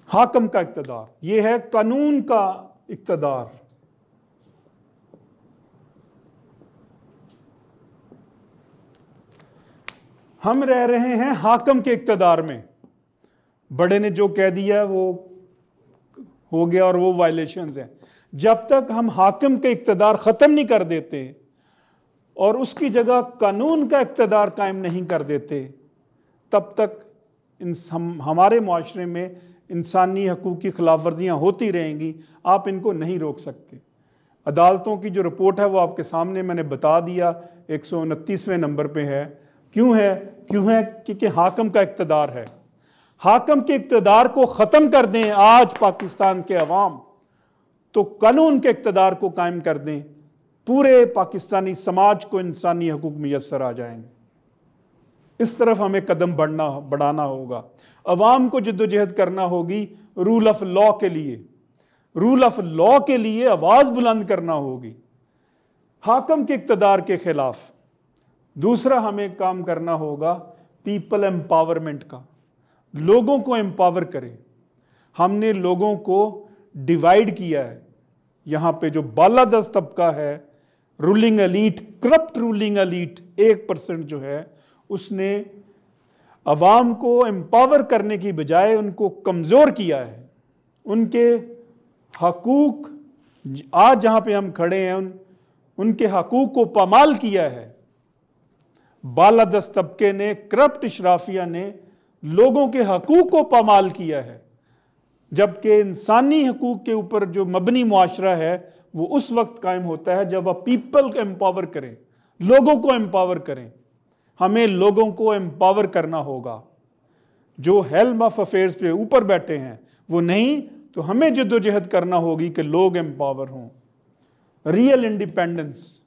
हाकम का इक्तदार ये है कानून का इक्तदार। हम रह रहे हैं हाकम के इक्तदार में। बड़े ने जो कह दिया वो हो गया और वो वायलेशंस हैं। जब तक हम हाकिम के इक्तदार ख़त्म नहीं कर देते और उसकी जगह कानून का इक्तदार कायम नहीं कर देते तब तक हमारे मुआशरे में इंसानी हकूक़ की खिलाफ वर्जियाँ होती रहेंगी। आप इनको नहीं रोक सकते। अदालतों की जो रिपोर्ट है वो आपके सामने मैंने बता दिया, 129वें नंबर पे है। क्यों है? क्योंकि हाकिम का इक्तदार है। हाकिम के इक्तदार को ख़त्म कर दें आज पाकिस्तान के अवाम, तो कानून के इक्तदार को कायम कर दें, पूरे पाकिस्तानी समाज को इंसानी हकूक़ मुयस्सर आ जाएंगे। इस तरफ हमें कदम बढ़ाना होगा। अवाम को जद्दोजहद करना होगी रूल ऑफ लॉ के लिए। रूल ऑफ लॉ के लिए आवाज़ बुलंद करना होगी हाकिम के इक्तदार के खिलाफ। दूसरा हमें काम करना होगा पीपल एम्पावरमेंट का। लोगों को एम्पावर करें। हमने लोगों को डिवाइड किया है। यहाँ पे जो बालादस्त तबका है, ruling elite, corrupt ruling elite 1% जो है, उसने अवाम को एम्पावर करने की बजाय उनको कमज़ोर किया है। उनके हकूक़ आज जहाँ पे हम खड़े हैं उनके हकूक़ को पामाल किया है। बालादस्त तबके ने, करप्ट इशराफिया ने लोगों के हकूक़ को पामाल किया है। जबकि इंसानी हकूक़ के ऊपर जो मबनी मुआशरा है वो उस वक्त कायम होता है जब आप पीपल को एम्पावर करें, लोगों को एम्पावर करें। हमें लोगों को एम्पावर करना होगा। जो हेल्म ऑफ अफेयर्स पे ऊपर बैठे हैं वो नहीं, तो हमें जद्दोजहद करना होगी कि लोग एम्पावर हों। रियल इंडिपेंडेंस,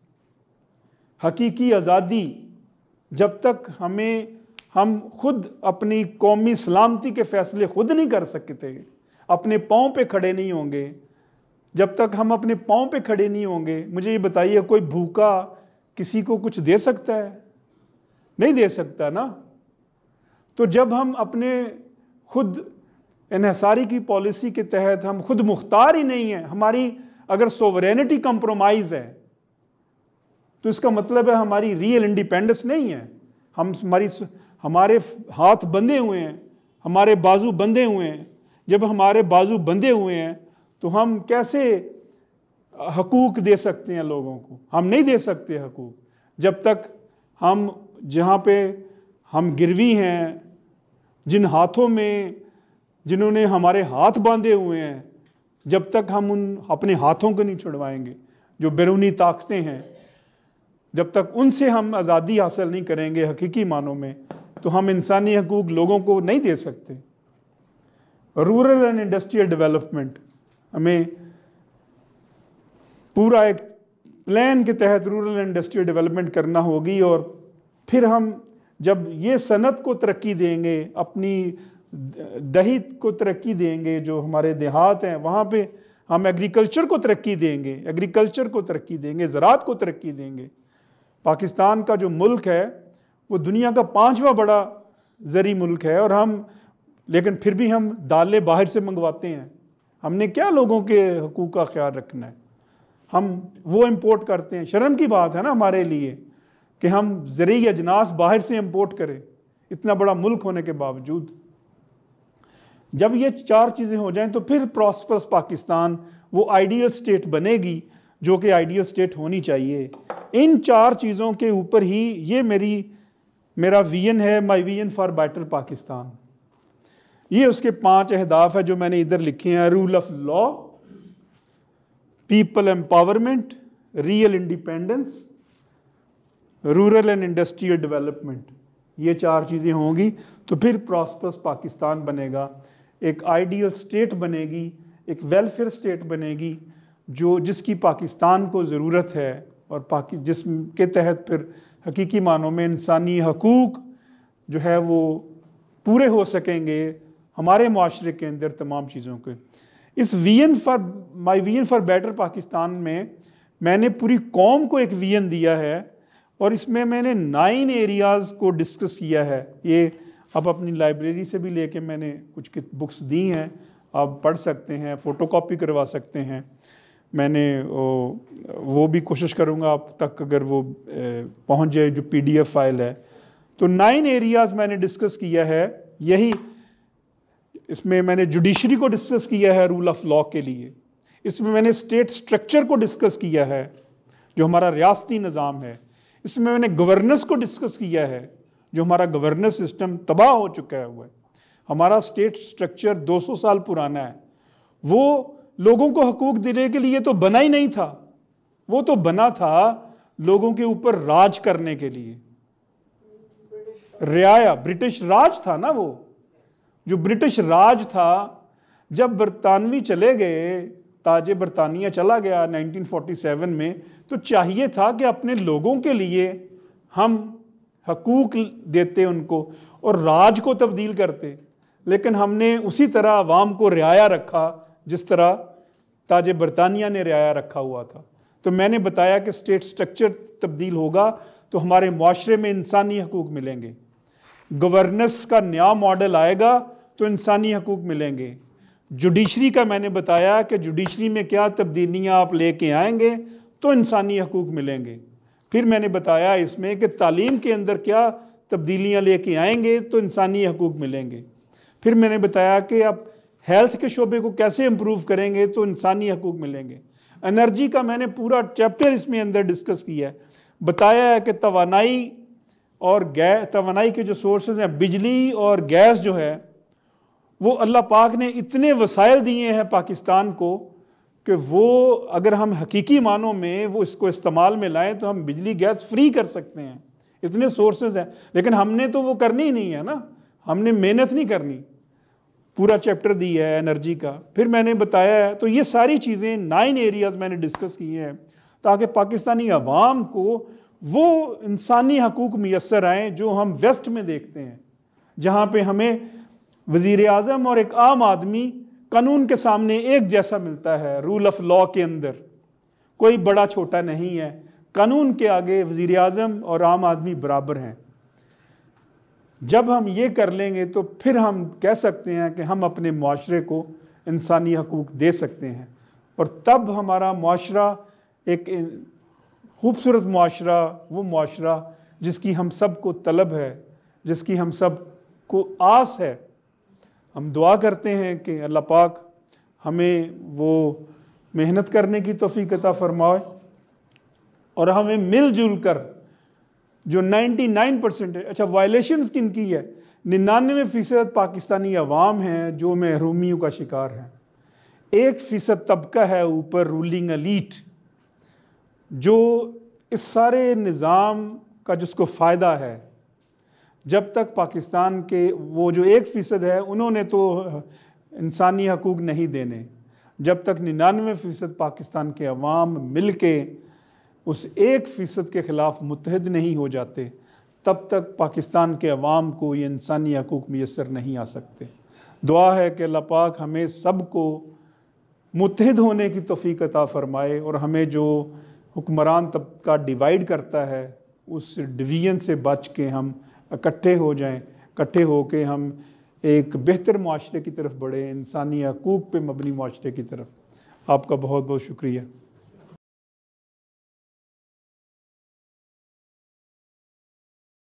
हकीकी आज़ादी। जब तक हम खुद अपनी कौमी सलामती के फैसले खुद नहीं कर सकते, अपने पाँव पे खड़े नहीं होंगे, जब तक हम अपने पाँव पे खड़े नहीं होंगे, मुझे ये बताइए कोई भूखा किसी को कुछ दे सकता है? नहीं दे सकता ना। तो जब हम अपने खुद इन्हिसारी की पॉलिसी के तहत हम खुद मुख्तार ही नहीं हैं, हमारी अगर सोवरेनिटी कंप्रोमाइज़ है तो इसका मतलब है हमारी रियल इंडिपेंडेंस नहीं है। हमारे हाथ बंधे हुए हैं, हमारे बाजू बंधे हुए हैं। जब हमारे बाजू बंधे हुए हैं तो हम कैसे हकूक़ दे सकते हैं लोगों को। हम नहीं दे सकते हकूक़ जब तक हम जहाँ पे हम गिरवी हैं, जिन हाथों में जिन्होंने हमारे हाथ बांधे हुए हैं, जब तक हम उन अपने हाथों को नहीं छुड़वाएंगे, जो बैरूनी ताकतें हैं, जब तक उनसे हम आज़ादी हासिल नहीं करेंगे हकीकी मानों में, तो हम इंसानी हकूक़ लोगों को नहीं दे सकते। रूरल एंड इंडस्ट्रियल डेवलपमेंट, हमें पूरा एक प्लान के तहत रूरल एंड इंडस्ट्रियल डेवलपमेंट करना होगी। और फिर हम जब ये सनत को तरक्की देंगे, अपनी दही को तरक्की देंगे, जो हमारे देहात हैं वहाँ पे हम एग्रीकल्चर को तरक्की देंगे, ज़राअत को तरक्की देंगे। पाकिस्तान का जो मुल्क है वो दुनिया का 5वां बड़ा ज़री मुल्क है, और हम लेकिन फिर भी हम दालें बाहर से मंगवाते हैं। हमने क्या लोगों के हकूक़ का ख्याल रखना है? हम वो इंपोर्ट करते हैं। शर्म की बात है ना हमारे लिए कि हम ज़रूरी अजनास बाहर से इंपोर्ट करें, इतना बड़ा मुल्क होने के बावजूद। जब ये 4 चीज़ें हो जाएं तो फिर प्रॉस्परस पाकिस्तान वो आइडियल स्टेट बनेगी जो कि आइडियल स्टेट होनी चाहिए। इन 4 चीज़ों के ऊपर ही ये मेरा विजन है, my vision for better Pakistan. ये उसके 5 अहदाफ है जो मैंने इधर लिखे हैं। Rule of law, people empowerment, real independence, rural and industrial development. ये 4 चीज़ें होंगी तो फिर प्रॉस्परस पाकिस्तान बनेगा, एक आइडियल स्टेट बनेगी, एक वेलफेयर स्टेट बनेगी जिसकी पाकिस्तान को ज़रूरत है, और जिसके तहत फिर हकीकी मानों में इंसानी हकूक़ जो है वो पूरे हो सकेंगे हमारे माशरे के अंदर तमाम चीज़ों के। इस my vision for better Pakistan में मैंने पूरी कौम को एक विजन दिया है, और इसमें मैंने 9 एरियाज़ को डिस्कस किया है। ये अब अपनी लाइब्रेरी से भी लेके मैंने कुछ बुक्स दी हैं, आप पढ़ सकते हैं, फ़ोटोकॉपी करवा सकते हैं। मैंने वो भी कोशिश करूँगा आप तक अगर वो पहुँच जाए, जो PDF फाइल है। तो 9 एरियाज़ मैंने डिस्कस किया है। यही इसमें मैंने जुडिशरी को डिस्कस किया है रूल ऑफ लॉ के लिए। इसमें मैंने स्टेट स्ट्रक्चर को डिस्कस किया है, जो हमारा रियासती निज़ाम है। इसमें मैंने गवर्नेंस को डिस्कस किया है, जो हमारा गवर्नेंस सिस्टम तबाह हो चुका है हुआ है। हमारा स्टेट स्ट्रक्चर 200 साल पुराना है। वो लोगों को हकूक़ देने के लिए तो बना ही नहीं था, वो तो बना था लोगों के ऊपर राज करने के लिए। रियाया ब्रिटिश राज था ना, वो जो ब्रिटिश राज था, जब बरतानवी चले गए, ताजे बरतानिया चला गया 1947 में, तो चाहिए था कि अपने लोगों के लिए हम हकूक़ देते उनको और राज को तब्दील करते। लेकिन हमने उसी तरह अवाम को रियाया रखा जिस तरह ताजे बरतानिया ने रियाया रखा हुआ था। तो मैंने बताया कि स्टेट स्ट्रक्चर तब्दील होगा तो हमारे माशरे में इंसानी हकूक़ मिलेंगे। गवर्नेंस का नया मॉडल आएगा तो इंसानी हकूक़ मिलेंगे। जुडिशरी का मैंने बताया कि जुडिशरी में क्या तब्दीलियाँ आप लेके आएंगे तो इंसानी हकूक़ मिलेंगे। फिर मैंने बताया इसमें कि तालीम के अंदर क्या तब्दीलियाँ लेके आएंगे तो इंसानी हकूक़ मिलेंगे। फिर मैंने बताया कि आप हेल्थ के शोबे को कैसे इम्प्रूव करेंगे तो इंसानी हकूक़ मिलेंगे। एनर्जी का मैंने पूरा चैप्टर इसमें अंदर डिस्कस किया है। बताया है कि तवानाई और गैस, तवानाई के जो सोर्सेज हैं, बिजली और गैस जो है, वो अल्लाह पाक ने इतने वसाइल दिए हैं पाकिस्तान को कि वो अगर हम हकीकी मानों में वो इसको इस्तेमाल में लाएं तो हम बिजली गैस फ्री कर सकते हैं। इतने सोर्सेज हैं, लेकिन हमने तो वो करनी ही नहीं है ना, हमने मेहनत नहीं करनी। पूरा चैप्टर दिया है एनर्जी का। फिर मैंने बताया है, तो ये सारी चीज़ें 9 एरियाज़ मैंने डिस्कस किए हैं ताकि पाकिस्तानी अवाम को वो इंसानी हकूक़ मैसर आएँ जो हम वेस्ट में देखते हैं, जहाँ पे हमें वज़ीर आज़म और एक आम आदमी कानून के सामने एक जैसा मिलता है। रूल ऑफ लॉ के अंदर कोई बड़ा छोटा नहीं है, कानून के आगे वज़ीर आज़म और आम आदमी बराबर हैं। जब हम ये कर लेंगे तो फिर हम कह सकते हैं कि हम अपने माशरे को इंसानी हकूक़ दे सकते हैं, और तब हमारा माशरा एक खूबसूरत माशरा, वो माशरा जिसकी हम सब को तलब है, जिसकी हम सब को आस है। हम दुआ करते हैं कि अल्लाह पाक हमें वो मेहनत करने की तौफीक अता फरमाए और हमें मिलजुल कर जो 99% है, अच्छा वायलेशंस किन की है, 99% पाकिस्तानी अवाम हैं जो महरूमियों का शिकार हैं। 1% तबका है ऊपर रूलिंग एलीट जो इस सारे निज़ाम का जिसको फ़ायदा है। जब तक पाकिस्तान के वो जो 1% है उन्होंने तो इंसानी हकूक़ नहीं देने, जब तक 99% पाकिस्तान के अवाम मिल के उस 1% के ख़िलाफ़ मुत्तहिद नहीं हो जाते, तब तक पाकिस्तान के अवाम को ये इंसानी हकूक़ मैसर नहीं आ सकते। दुआ है कि अल्लाह पाक हमें सब को मुत्तहिद होने की तौफीक अता फ़रमाए और हमें जो हुक्मरान तबका डिवाइड करता है उस डिवीज़न से बच के हम इकट्ठे हो जाएं, इकट्ठे हो के हम एक बेहतर माशरे की तरफ बढ़ें, इंसानी हकूक़ पे मबनी माशरे की तरफ। आपका बहुत बहुत शुक्रिया।